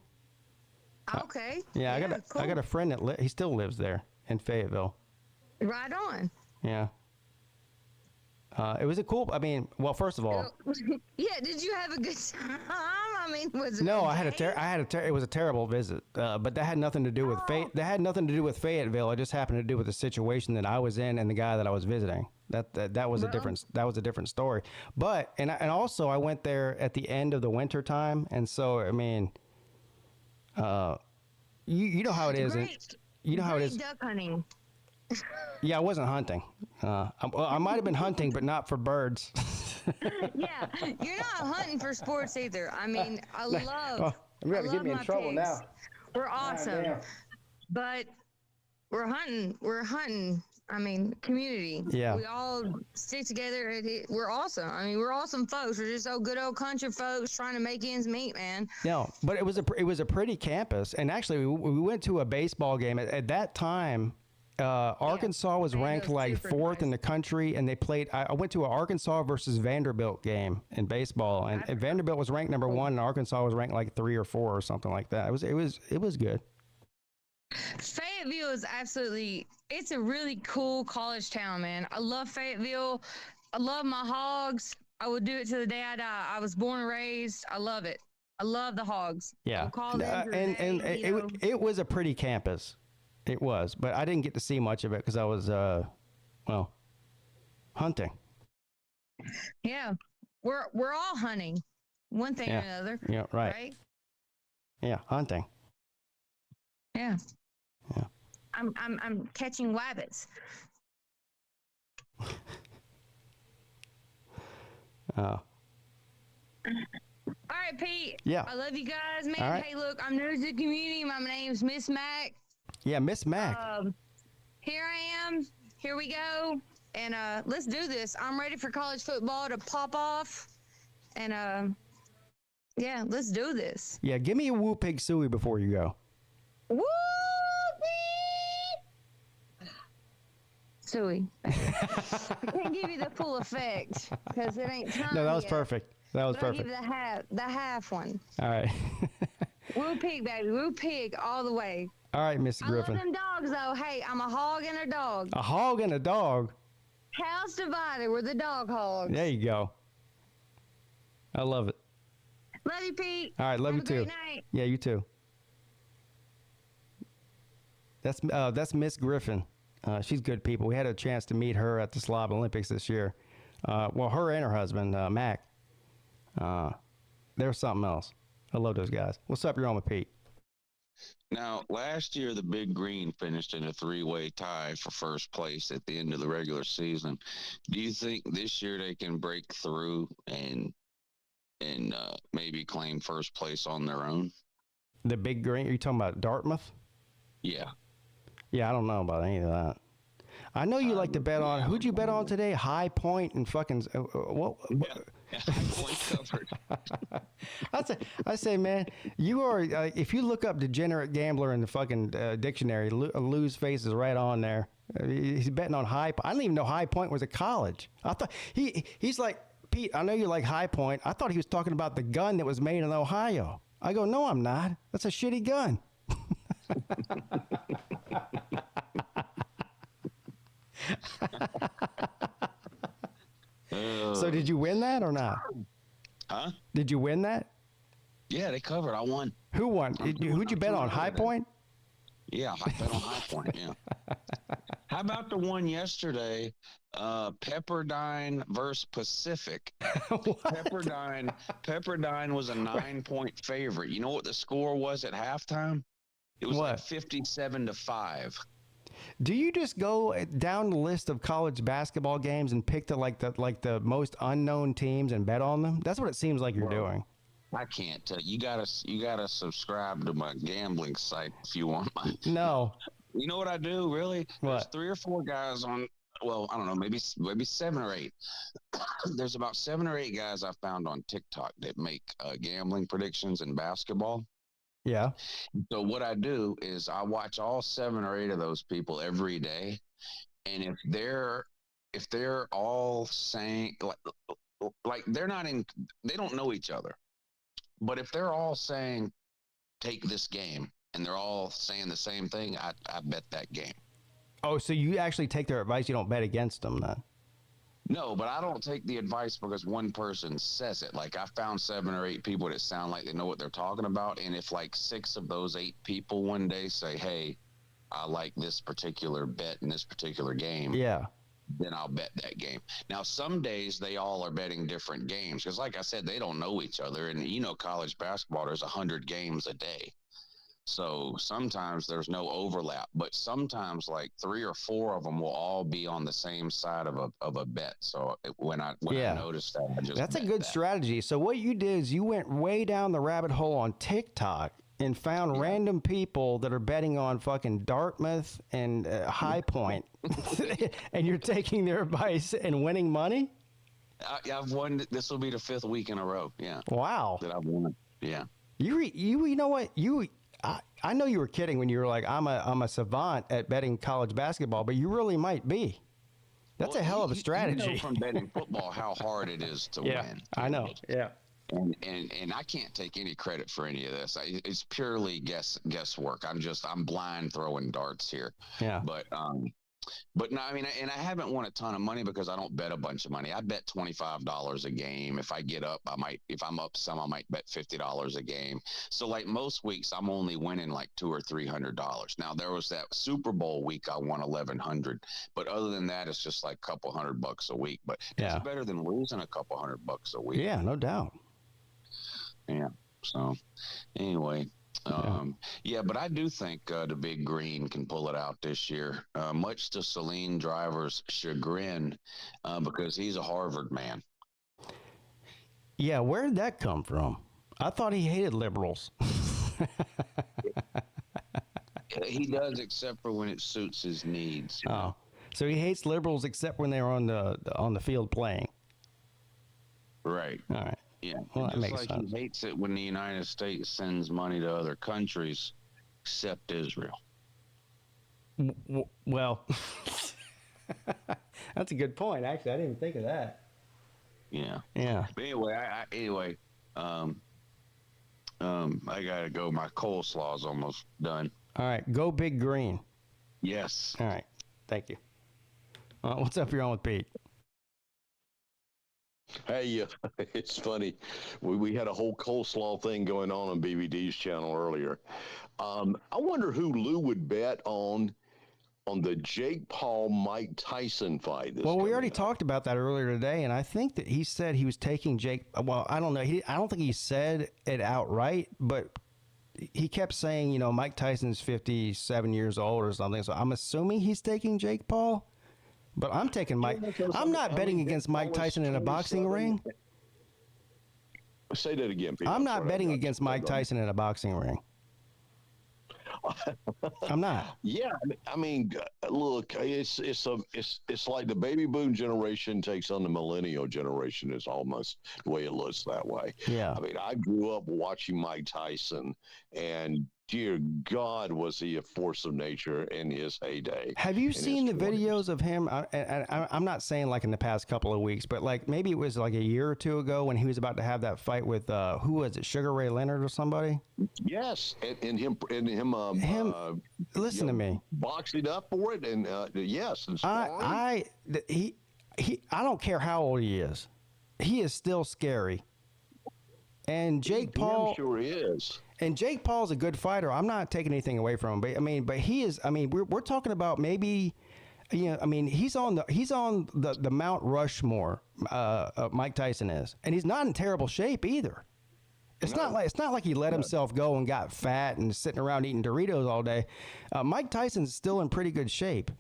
Speaker 17: Okay.
Speaker 5: Yeah, I got a friend that he still lives there in Fayetteville.
Speaker 17: Right on.
Speaker 5: Yeah. It was a cool. I mean, well, first of all.
Speaker 17: Yeah. Did you have a good time? I mean, was it?
Speaker 5: No,
Speaker 17: okay?
Speaker 5: it was a terrible visit. But that had nothing to do with That had nothing to do with Fayetteville. It just happened to do with the situation that I was in and the guy that I was visiting. That was a different story. But and also I went there at the end of the winter time, and so I mean, you know how it is. You know how it is.
Speaker 17: Duck hunting.
Speaker 5: Yeah, I wasn't hunting. I might have been hunting, but not for birds.
Speaker 17: Yeah, you're not hunting for sports either. I mean, I love.
Speaker 5: Oh, I'm gonna get me in trouble
Speaker 17: pigs.
Speaker 5: now.
Speaker 17: We're awesome, but we're hunting. We're hunting. I mean, community.
Speaker 5: Yeah.
Speaker 17: We all stick together. We're awesome. I mean, we're awesome folks. We're just good old country folks trying to make ends meet, man.
Speaker 5: No, but it was a pretty campus, and actually we went to a baseball game at that time. Arkansas was ranked like fourth in the country, and they played. I went to an Arkansas versus Vanderbilt game in baseball, and Vanderbilt was ranked number 1, and Arkansas was ranked like 3 or 4 or something like that. It was good.
Speaker 17: Fayetteville is it's a really cool college town, man. I love Fayetteville. I love my Hogs. I would do it to the day I die. I was born and raised. I love it. I love the Hogs.
Speaker 5: Yeah, it was a pretty campus. It was, but I didn't get to see much of it because I was, hunting.
Speaker 17: Yeah, we're all hunting, one thing or another.
Speaker 5: Yeah, right. Yeah, hunting.
Speaker 17: Yeah. Yeah. I'm catching rabbits.
Speaker 5: Oh.
Speaker 17: All right, Pete.
Speaker 5: Yeah.
Speaker 17: I love you guys, man.
Speaker 5: Right.
Speaker 17: Hey, look, I'm new to the community. My name's Miss Mac.
Speaker 5: Yeah, Miss Mac.
Speaker 17: Here I am. Here we go. And let's do this. I'm ready for college football to pop off. And yeah, let's do this.
Speaker 5: Yeah, give me a Woo Pig Suey before you go.
Speaker 17: Woo Pig Suey. I can't give you the full effect because it ain't time.
Speaker 5: No, that was
Speaker 17: yet.
Speaker 5: perfect. That was
Speaker 17: But
Speaker 5: perfect.
Speaker 17: I'll give you the half one.
Speaker 5: All right.
Speaker 17: Woo Pig, baby. Woo Pig all the way.
Speaker 5: All right, Mr. Griffin.
Speaker 17: I love them dogs, though. Hey, I'm a hog and a dog.
Speaker 5: A hog and a dog.
Speaker 17: House divided. We're the dog hogs.
Speaker 5: There you go. I love it.
Speaker 17: Love you, Pete.
Speaker 5: All right, love
Speaker 17: Have
Speaker 5: you too.
Speaker 17: a great night.
Speaker 5: Yeah, you too. That's Miss Griffin. She's good people. We had a chance to meet her at the Slob Olympics this year. Well, her and her husband, Mac. They're something else. I love those guys. What's up? You're on with Pete.
Speaker 13: Now, last year, the Big Green finished in a 3-way tie for first place at the end of the regular season. Do you think this year they can break through and maybe claim first place on their own?
Speaker 5: The Big Green? Are you talking about Dartmouth?
Speaker 13: Yeah.
Speaker 5: Yeah, I don't know about any of that. I know you like to bet on. Who'd you bet on today? High Point and fucking what?
Speaker 13: Covered.
Speaker 5: I say, man, you are. If you look up degenerate gambler in the fucking dictionary, Lou's face is right on there. He's betting on High Point. I didn't even know High Point was a college. I thought he's like, Pete, I know you like High Point. I thought he was talking about the gun that was made in Ohio. I go, no, I'm not. That's a shitty gun. So did you win that or not?
Speaker 13: Huh?
Speaker 5: Did you win that?
Speaker 13: Yeah, they covered. I won.
Speaker 5: Who won? Who'd you bet on? High Point?
Speaker 13: Yeah, I bet on High Point. Yeah. How about the one yesterday? Pepperdine versus Pacific. Pepperdine was a 9-point favorite. You know what the score was at halftime? It was like 57-5.
Speaker 5: Do you just go down the list of college basketball games and pick the most unknown teams and bet on them? That's what it seems like you're doing.
Speaker 13: I can't tell you. You gotta subscribe to my gambling site if you want.
Speaker 5: No.
Speaker 13: You know what I do? Really?
Speaker 5: What?
Speaker 13: There's 3 or 4 guys on. Well, I don't know, maybe 7 or 8. There's about 7 or 8 guys I found on TikTok that make gambling predictions in basketball.
Speaker 5: Yeah.
Speaker 13: So what I do is I watch all 7 or 8 of those people every day, and if they're all saying like they're not in, they don't know each other, but if they're all saying take this game and they're all saying the same thing, I bet that game.
Speaker 5: Oh, so you actually take their advice? You don't bet against them then?
Speaker 13: No, but I don't take the advice because one person says it. Like I found 7 or 8 people that sound like they know what they're talking about. And if like 6 of those 8 people one day say, hey, I like this particular bet in this particular game.
Speaker 5: Yeah.
Speaker 13: Then I'll bet that game. Now, some days they all are betting different games. Because like I said, they don't know each other. And you know, college basketball, there's 100 games a day. So sometimes there's no overlap, but sometimes like 3 or 4 of them will all be on the same side of a bet. So when I noticed that, I just
Speaker 5: that's a good strategy. So what you did is you went way down the rabbit hole on TikTok and found random people that are betting on fucking Dartmouth and High Point, and you're taking their advice and winning money.
Speaker 13: I've won. This will be the 5th week in a row. Yeah.
Speaker 5: Wow.
Speaker 13: That I've won. Yeah.
Speaker 5: You know what I know you were kidding when you were like, I'm a savant at betting college basketball, but you really might be. That's a hell of a strategy.
Speaker 13: You know from betting football how hard it is to win.
Speaker 5: I know. Yeah.
Speaker 13: And I can't take any credit for any of this. It's purely guesswork. I'm blind throwing darts here.
Speaker 5: Yeah.
Speaker 13: But no, I mean, and I haven't won a ton of money because I don't bet a bunch of money. I bet $25 a game. If I get up, if I'm up some, I might bet $50 a game. So like most weeks, I'm only winning like $200 or $300. Now there was that Super Bowl week I won $1,100, but other than that, it's just like a couple $100 a week. But it's better than losing a couple $100 a week.
Speaker 5: Yeah, no doubt.
Speaker 13: Yeah. So anyway. But I do think the Big Green can pull it out this year, much to Celine Driver's chagrin, because he's a Harvard man.
Speaker 5: Yeah, where did that come from? I thought he hated liberals.
Speaker 13: He does, except for when it suits his needs.
Speaker 5: Oh, so he hates liberals except when they're on the field playing.
Speaker 13: Right.
Speaker 5: All right.
Speaker 13: Yeah,
Speaker 5: well, that makes
Speaker 13: like
Speaker 5: sense.
Speaker 13: He hates it when the United States sends money to other countries, except Israel.
Speaker 5: Well, that's a good point. Actually, I didn't even think of that.
Speaker 13: Yeah.
Speaker 5: Yeah.
Speaker 13: But anyway, I gotta go. My coleslaw's almost done.
Speaker 5: All right, go Big Green.
Speaker 13: Yes.
Speaker 5: All right, thank you. What's up? You're on with Pete.
Speaker 18: Hey, it's funny. We had a whole coleslaw thing going on BBD's channel earlier. I wonder who Lou would bet on the Jake Paul Mike Tyson fight.
Speaker 5: Well, we already talked about that earlier today, and I think that he said he was taking Jake. Well, I don't know. I don't think he said it outright, but he kept saying, you know, Mike Tyson's 57 years old or something. So I'm assuming he's taking Jake Paul. But I'm taking Mike. I'm not betting against Mike Tyson in a boxing ring.
Speaker 18: Say that again, Pete.
Speaker 5: I'm not betting against Mike Tyson in a boxing ring. I'm not.
Speaker 18: Yeah, I mean, look, it's like the baby boom generation takes on the millennial generation. Is almost the way it looks that way.
Speaker 5: Yeah.
Speaker 18: I mean, I grew up watching Mike Tyson, and dear God, was he a force of nature in his heyday.
Speaker 5: Have you seen the
Speaker 18: 20s.
Speaker 5: videos of him? I'm not saying like in the past couple of weeks, but like maybe it was like a year or two ago when he was about to have that fight with who was it, Sugar Ray Leonard or somebody?
Speaker 18: Yes, and him.
Speaker 5: Listen to me.
Speaker 18: Boxing up for it, and yes, and
Speaker 5: I don't care how old he is still scary. And Jake Paul,
Speaker 18: sure is.
Speaker 5: And Jake Paul's a good fighter. I'm not taking anything away from him, but he is. I mean, we're talking about maybe, I mean, he's on the Mount Rushmore. Mike Tyson is, and he's not in terrible shape either. It's not like he let himself go and got fat and sitting around eating Doritos all day. Mike Tyson's still in pretty good shape.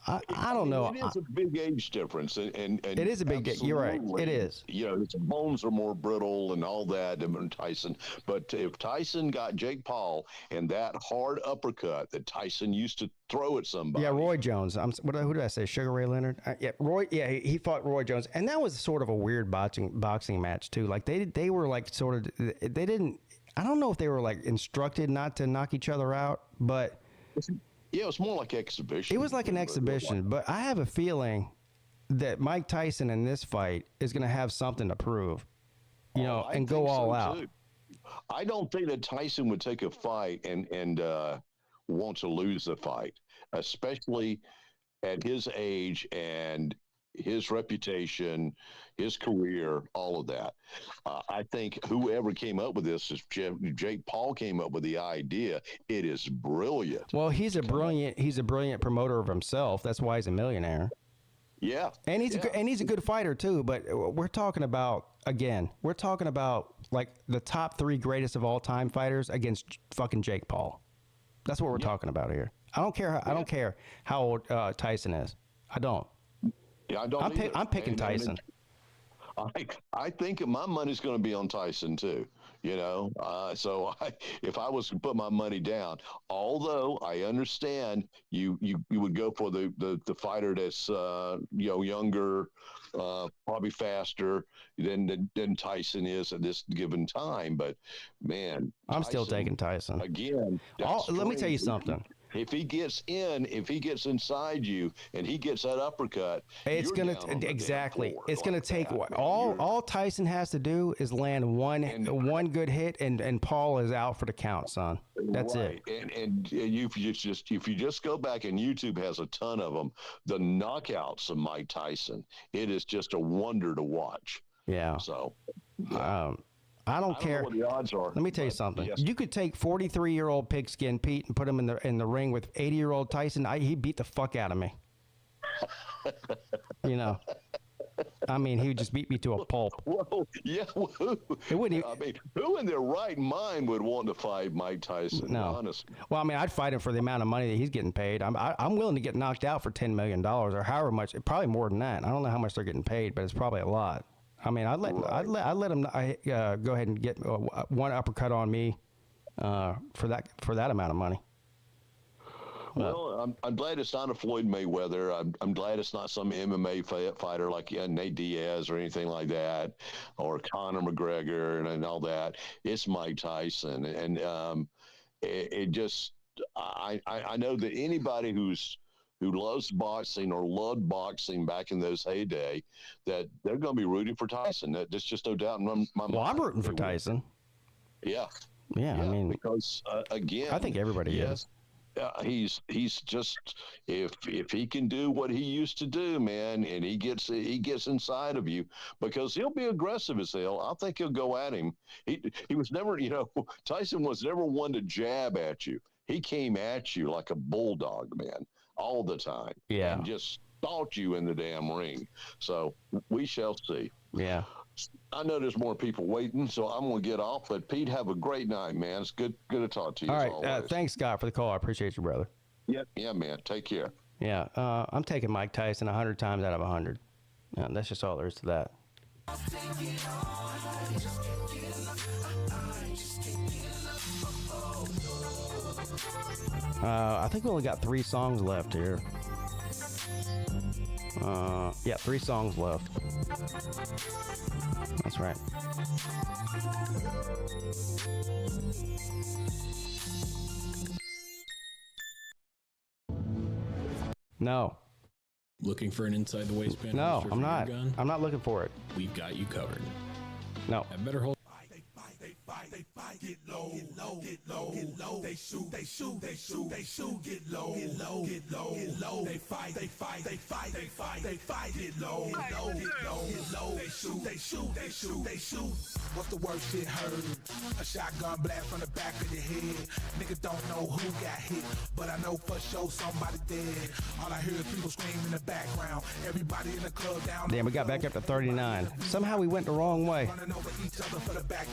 Speaker 5: I don't know.
Speaker 18: It is a big age difference, and
Speaker 5: it is a big. You're right. It is.
Speaker 18: His bones are more brittle and all that than Tyson. But if Tyson got Jake Paul and that hard uppercut that Tyson used to throw at somebody,
Speaker 5: yeah, Roy Jones. Who did I say? Sugar Ray Leonard. Roy. Yeah, he fought Roy Jones, and that was sort of a weird boxing match too. Like they were like sort of they didn't. I don't know if they were like instructed not to knock each other out, but.
Speaker 18: Yeah, it was more like exhibition.
Speaker 5: It was like an exhibition, but I have a feeling that Mike Tyson in this fight is going to have something to prove, and go all out.
Speaker 18: Too. I don't think that Tyson would take a fight and want to lose the fight, especially at his age and his reputation, his career, all of that. I think whoever came up with this, is Jake Paul came up with the idea. It is brilliant.
Speaker 5: Well, he's a brilliant promoter of himself. That's why he's a millionaire.
Speaker 18: Yeah,
Speaker 5: and he's a good fighter too. But we're talking about like the top 3 greatest of all time fighters against fucking Jake Paul. That's what we're talking about here. I don't care how old Tyson is. I don't.
Speaker 18: Yeah, I don't.
Speaker 5: I'm picking Tyson.
Speaker 18: I think my money's going to be on Tyson too. So if I was to put my money down, although I understand you would go for the fighter that's younger, probably faster than Tyson is at this given time. But man,
Speaker 5: I'm still taking Tyson
Speaker 18: again.
Speaker 5: Let me tell you something.
Speaker 18: If he gets inside you and he gets that uppercut, it's going to
Speaker 5: exactly. It's going to take all Tyson has to do is land one good hit, and Paul is out for the count, son. That's
Speaker 18: right. it. And if you just go back, and YouTube has a ton of them, the knockouts of Mike Tyson, it is just a wonder to watch.
Speaker 5: Yeah.
Speaker 18: So.
Speaker 5: I don't care.
Speaker 18: Know what the odds are.
Speaker 5: Let me tell you something.
Speaker 18: Yes.
Speaker 5: You could take 43-year-old Pigskin Pete and put him in the ring with 80-year-old Tyson. He beat the fuck out of me. I mean, he would just beat me to a pulp.
Speaker 18: Well, yeah. Who in their right mind would want to fight Mike Tyson?
Speaker 5: No.
Speaker 18: Honestly.
Speaker 5: Well, I mean, I'd fight him for the amount of money that he's getting paid. I'm willing to get knocked out for $10 million or however much. Probably more than that. I don't know how much they're getting paid, but it's probably a lot. I mean, I'd let him go ahead and get one uppercut on me for that amount of money.
Speaker 18: Well, I'm glad it's not a Floyd Mayweather. I'm glad it's not some MMA fighter like Nate Diaz or anything like that, or Conor McGregor and all that. It's Mike Tyson, and it just I know that anybody who loves boxing or loved boxing back in those heyday, that they're going to be rooting for Tyson. There's just no doubt in my mind.
Speaker 5: Well, I'm rooting for Tyson.
Speaker 18: Yeah.
Speaker 5: Yeah, I mean,
Speaker 18: because again,
Speaker 5: I think everybody is.
Speaker 18: He's just if he can do what he used to do, man, and he gets inside of you, because he'll be aggressive as hell. I think he'll go at him. He was never, Tyson was never one to jab at you. He came at you like a bulldog, man, all the time.
Speaker 5: Yeah.
Speaker 18: And just stalked you in the damn ring. So we shall see.
Speaker 5: Yeah.
Speaker 18: I know there's more people waiting, so I'm going to get off. But Pete, have a great night, man. It's good to talk to you.
Speaker 5: All right. Thanks, Scott, for the call. I appreciate you, brother.
Speaker 18: Yeah, man. Take care.
Speaker 5: Yeah. I'm taking Mike Tyson 100 times out of 100. Yeah, that's just all there is to that. I think we only got 3 songs left here. Yeah, 3 songs left. That's right. No.
Speaker 19: Looking for an inside the waistband?
Speaker 5: No, I'm not.
Speaker 19: Gun?
Speaker 5: I'm not looking for it.
Speaker 19: We've got you covered.
Speaker 5: No.
Speaker 19: I better hold.
Speaker 2: Get low, get low, get low, get low. They shoot, they shoot, they shoot, they shoot. Get low, get low, get low, get low. They fight, they fight, they fight, they fight, they fight. Get low, get low, get low, get low. They shoot, they shoot, they shoot, they shoot. What's the worst shit heard? A shotgun blast from the back of your head. Niggas don't know who got hit, but I know for sure somebody dead. All I hear is people scream in the background. Everybody in the club down.
Speaker 5: Damn, we got back up to 39. Somehow we went the wrong way.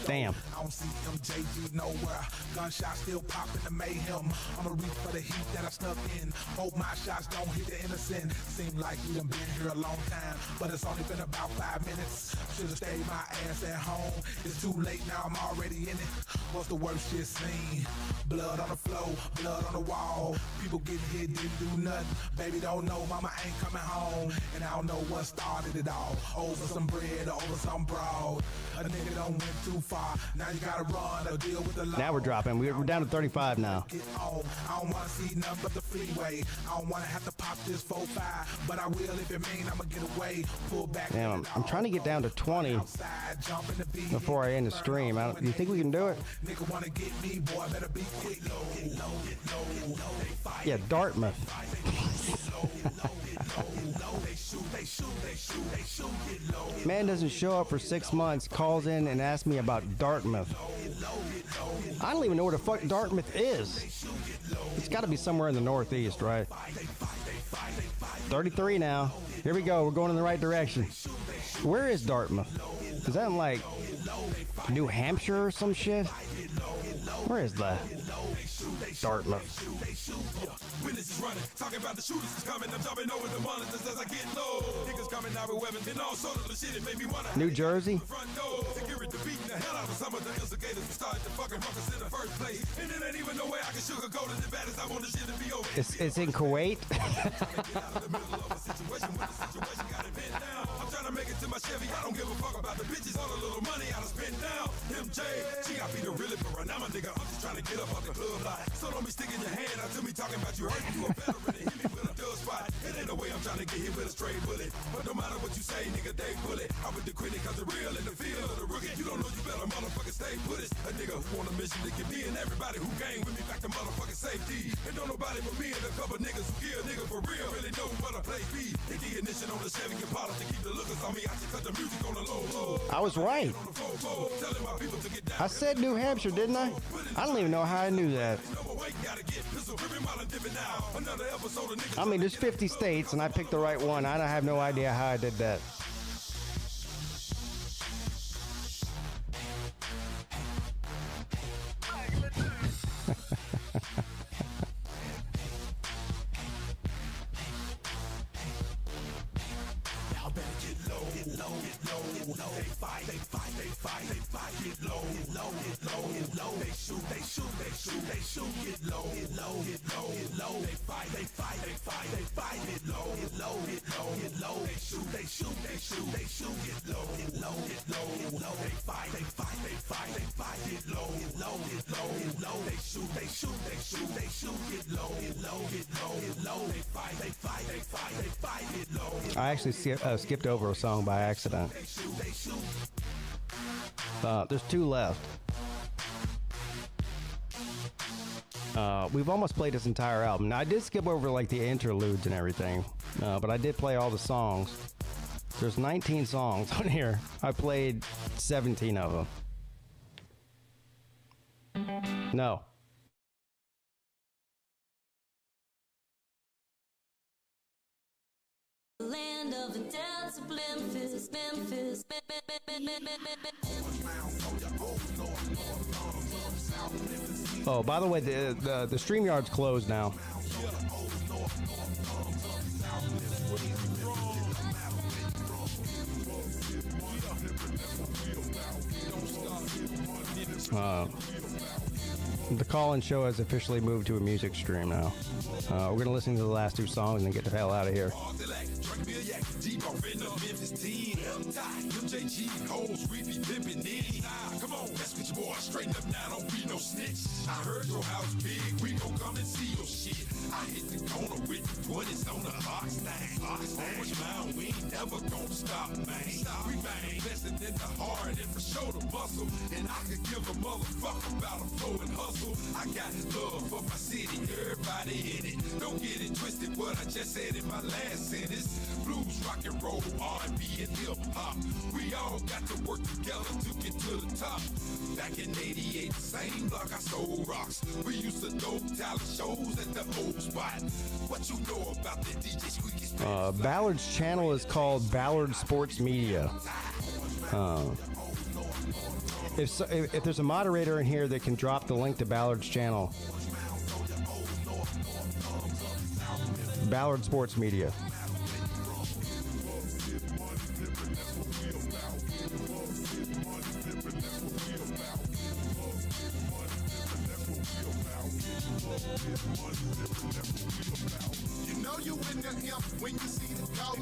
Speaker 5: Damn.
Speaker 2: I don't see MJG nowhere. Gunshots still popping the mayhem. I'ma reach for the heat that I snuck in. Hope my shots don't hit the innocent. Seem like you done been here a long time, but it's only been about 5 minutes. Should've stayed my ass at home. It's too late now, I'm already in it. What's the worst shit seen? Blood on the floor, blood on the wall. People getting hit, didn't do nothing. Baby don't know, mama ain't coming home. And I don't know what started it all. Over some bread, over some broad. A nigga done went too far. Now you gotta run or deal with the law.
Speaker 5: Now we're dropping. We're down to 35 now.
Speaker 2: Get on. I don't wanna see nothing but the freeway. I don't wanna have to pop this 4-5, but I will if it mean I'ma get away. Pull back.
Speaker 5: Damn, I'm trying to get down to 20 before I end the stream. Do you think we can do it?
Speaker 2: Nigga wanna get me, boy, better be quick.
Speaker 5: Yeah, Dartmouth. Man doesn't show up for 6 months, calls in and asks me about Dartmouth. I don't even know where the fuck Dartmouth is. It's got to be somewhere in the Northeast, right? 33 now. Here we go. We're going in the right direction. Where is Dartmouth? Is that in like New Hampshire or some shit? Where is that? Dartmouth.
Speaker 4: Witnesses running, talking about the shooters is coming. I'm jumping over the monitors as I get low. Niggas coming out with weapons and all sort of the shit. It made me wanna.
Speaker 5: New Jersey.
Speaker 4: Security beating the hell out of some of the instigators who started the fucking ruckus in the first place. And it ain't even no way I can sugarcoat it as bad as I want the shit to be over.
Speaker 5: It's in Kuwait.
Speaker 4: I'm trying to make it to my Chevy. I don't give a fuck about the bitches. All the little money I done spent down. MJ, she got me the really for now, my nigga. I'm just trying to get up off the club lot. So don't be sticking your hand out to me talking about you hurting. You a veteran and hit me with a dub spot. It ain't no way I'm trying to get hit with a straight bullet. But no matter what you say, nigga, they pull it. I with the critic cause the real in the field of the rookie. You don't know you better motherfucking stay put it. A nigga who on a mission to get me and everybody who gang with me back to motherfucking safety. And don't nobody but me and a couple niggas who kill nigga for real really know what a place be. Hit the ignition on the Chevy and polish to keep the lookers on me. I just cut the music on the low.
Speaker 5: I was right. I said New Hampshire, didn't I? I don't even know how I knew that. I mean, there's 50 states, and I picked the right one. I have no idea how I did that. I actually skipped over a song by accident. There's 2 left. We've almost played this entire album. Now, I did skip over like the interludes and everything, but I did play all the songs. There's 19 songs on here. I played 17 of them. No.
Speaker 12: Land of the dance, Memphis, Memphis.
Speaker 5: Oh, by the way, the StreamYard's closed now. The call-in show has officially moved to a music stream now. We're going to listen to the last two songs and get the hell out of here.
Speaker 4: Come on, let's get your boy straighten up now, don't be no snitch. I heard your house big, we gon' come and see your shit. I hit the corner with the 20s on the box thing. Orange Mound, we ain't never gonna stop, man. We bang, invested in the hard and for sure the muscle. And I could give a motherfucker about a flow and hustle. I got love for my city, everybody in it. Don't get it twisted, what I just said in my last sentence. Blues, rock and roll, R&B and hip hop. We all got to work together to get to the top. Back in 88, same block I sold rocks. We used to throw talent shows at the old spot. What you know about the DJ Squeaky?
Speaker 5: Ballard's channel is called Ballard Sports Media. If there's a moderator in here that can drop the link to Ballard's channel, Ballard Sports Media.
Speaker 4: You know you in the him when you see the dog.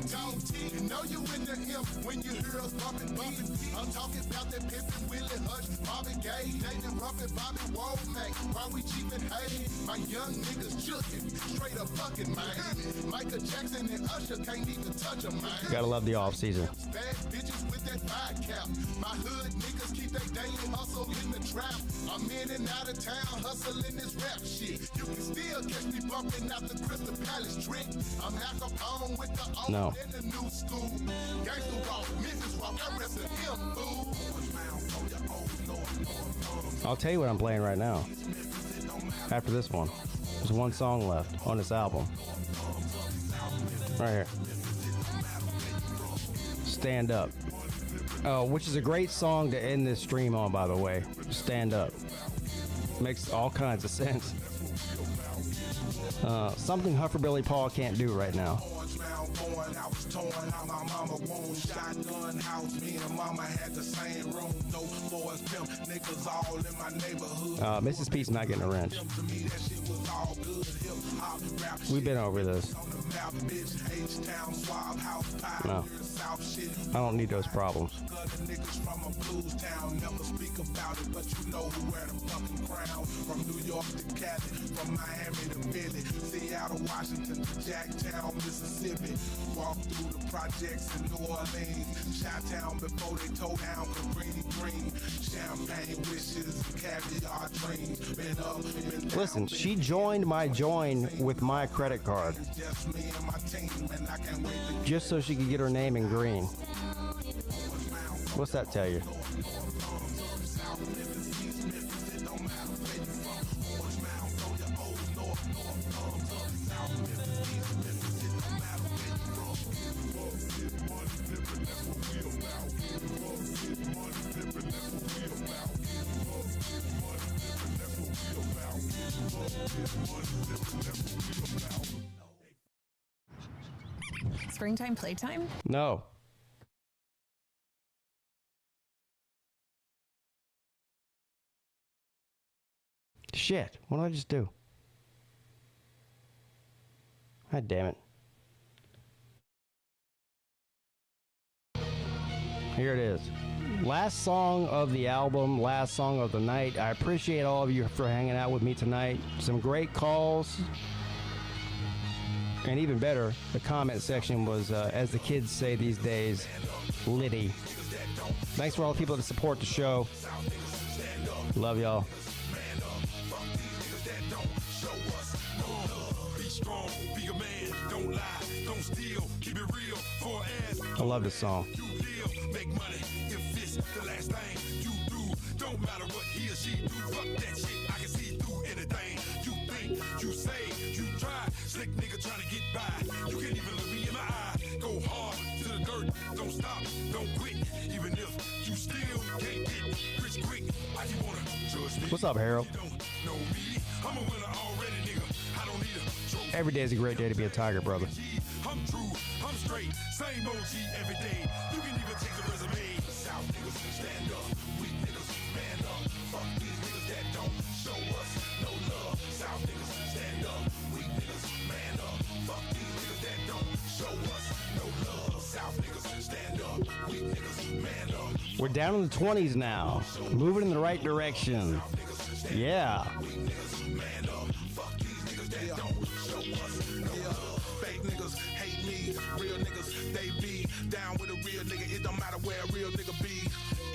Speaker 4: You know you in the him when you hear us bumping Peete. I'm talking about that Pippin, Willie Hutch, Bobby Gay, Nathan Ruffin, Bobby Womack. While we cheapin' hay, my young niggas jookin', straight up fucking man. Michael Jackson and Usher can't even touch a man.
Speaker 5: Gotta love the off season.
Speaker 4: Bad bitches with that fire cap. My hood niggas keep their daily hustle in the trap. I'm in and out of town hustling this rap shit. You can still catch me bumping out the Crystal Palace trick. I'm Al Capone with the old and the new school. Gangsta rock, Memphis rock, I rest of him, fool.
Speaker 5: I'll tell you what I'm playing right now. After this one, there's one song left on this album. Right here. Stand Up. Which is a great song to end this stream on, by the way. Stand Up. Makes all kinds of sense. Something Hufferbilly Paul can't do right now.
Speaker 2: I was torn out my mama womb. Shotgun house, me and mama had the same room. No boys, pimp, niggas all in my neighborhood.
Speaker 5: Mrs. Pete's not getting a wrench. We've been over this. No. I don't need those problems.
Speaker 2: Niggas from a blues town never speak about it, but you know who wear the fucking crown. From New York to Cali, from Miami to Philly, Seattle, Washington to Jacktown, Mississippi. Walk through the projects in New Orleans, Chi-Town before they tore down Cabrini Green. Champagne wishes, caviar dreams. Been up, been down.
Speaker 5: Listen, she joined my join with my credit card.
Speaker 2: Just me and my team, and I can't wait to
Speaker 5: just so she could get her name in green. What's that tell you?
Speaker 20: Springtime playtime?
Speaker 5: No. Shit, what did I just do? God damn it. Here it is. Last song of the album, last song of the night. I appreciate all of you for hanging out with me tonight. Some great calls. And even better, the comment section was, as the kids say these days, litty. Thanks for all the people that support the show. Love y'all. I love this song.
Speaker 4: Make money if it's the last thing you do. Don't matter what he or she do. Fuck that shit. I can see through anything. You think, you say, you try. Slick nigga trying to get by. You can't even look me in my eye. Go hard to the dirt. Don't stop. Don't quit. Even if you still can't get rich quick. Why you wanna judge me?
Speaker 5: What's up, Harold?
Speaker 4: You don't know me. I'm a winner already, nigga. I don't need a trophy.
Speaker 5: Every day is a great day to be a Tiger, brother.
Speaker 4: I'm true, I'm straight, same OG every day. You can even take the resume. South niggas stand up, weak niggas man up. Fuck these niggas that don't show us no love. South niggas stand up, weak niggas man up. Fuck these niggas that don't show us no love. South niggas stand up, weak niggas man up.
Speaker 5: We're down in the 20s now. Moving in the right direction. Yeah.
Speaker 2: Fake niggas hate me. Real niggas, they be down with a real nigga. It don't matter where a real nigga be.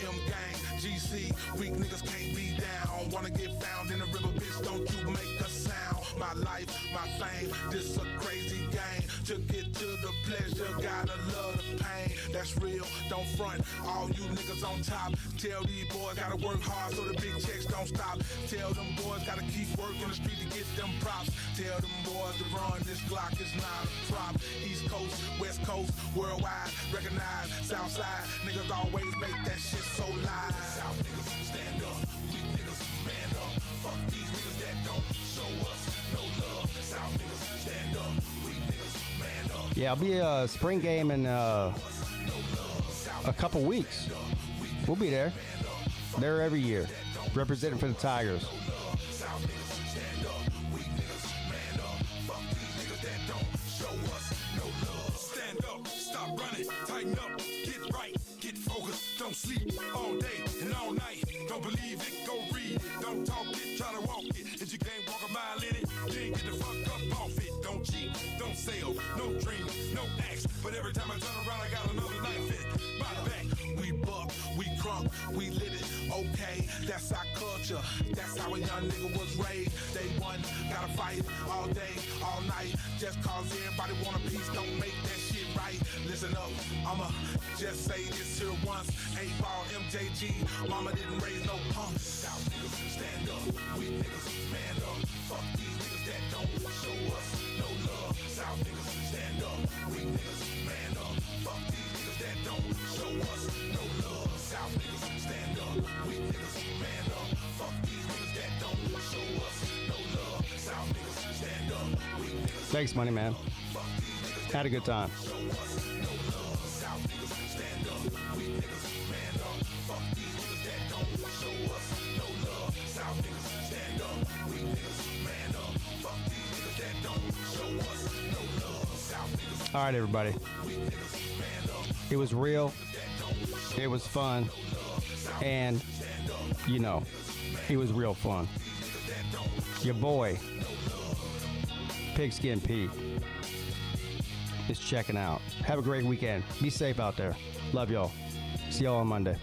Speaker 2: M gang, GC, weak niggas can't be down. Wanna get found in the river, bitch, don't you make a sound. My life, my fame, this a crazy game. To get to the pleasure, gotta love the pain. That's real, don't front. All you niggas on top. Tell these boys gotta work hard so the big checks don't stop. Tell them boys gotta keep working the street to get them props. Tell them boys to run, this Glock is not a prop. East Coast, West Coast, worldwide, recognize. Southside, niggas always make that shit so live. South niggas stand up, weak niggas man up. Fuck these niggas that don't show us no love. South niggas stand up, weak niggas man up.
Speaker 5: Yeah, I'll be a spring game in a couple weeks. We'll be there. There every year, representing for the Tigers.
Speaker 4: Stand up, stop running, tighten up, get right, get focused, don't sleep all day and all night. Don't believe it, go read it, don't talk it, try to walk it. If you can't walk a mile in it, then get the fuck up off it. Don't cheat, don't sell, no dreams, no acts. But every time I turn around, I got another knife in my back.
Speaker 2: We buck, we crunk, we lit it, okay, that's our culture. That's how a young nigga was raised. Day one, gotta fight all day, all night. Just cause everybody want a piece, don't make that shit right. Listen up, I'ma just say this here once. 8-ball MJG, mama didn't raise no punks. South niggas stand up, weak niggas man up. Fuck these niggas that don't show us no love. South niggas stand up, weak niggas man up. Fuck these niggas that don't show us no love. South niggas stand up, weak niggas man up. Fuck these niggas that don't show us no love. South niggas stand up, weak niggas.
Speaker 5: Thanks, money man. Had a good time. All right, everybody. It was real. It was fun. And, you know, it was real fun. Your boy, Pigskin Pete, is checking out. Have a great weekend. Be safe out there. Love y'all. See y'all on Monday.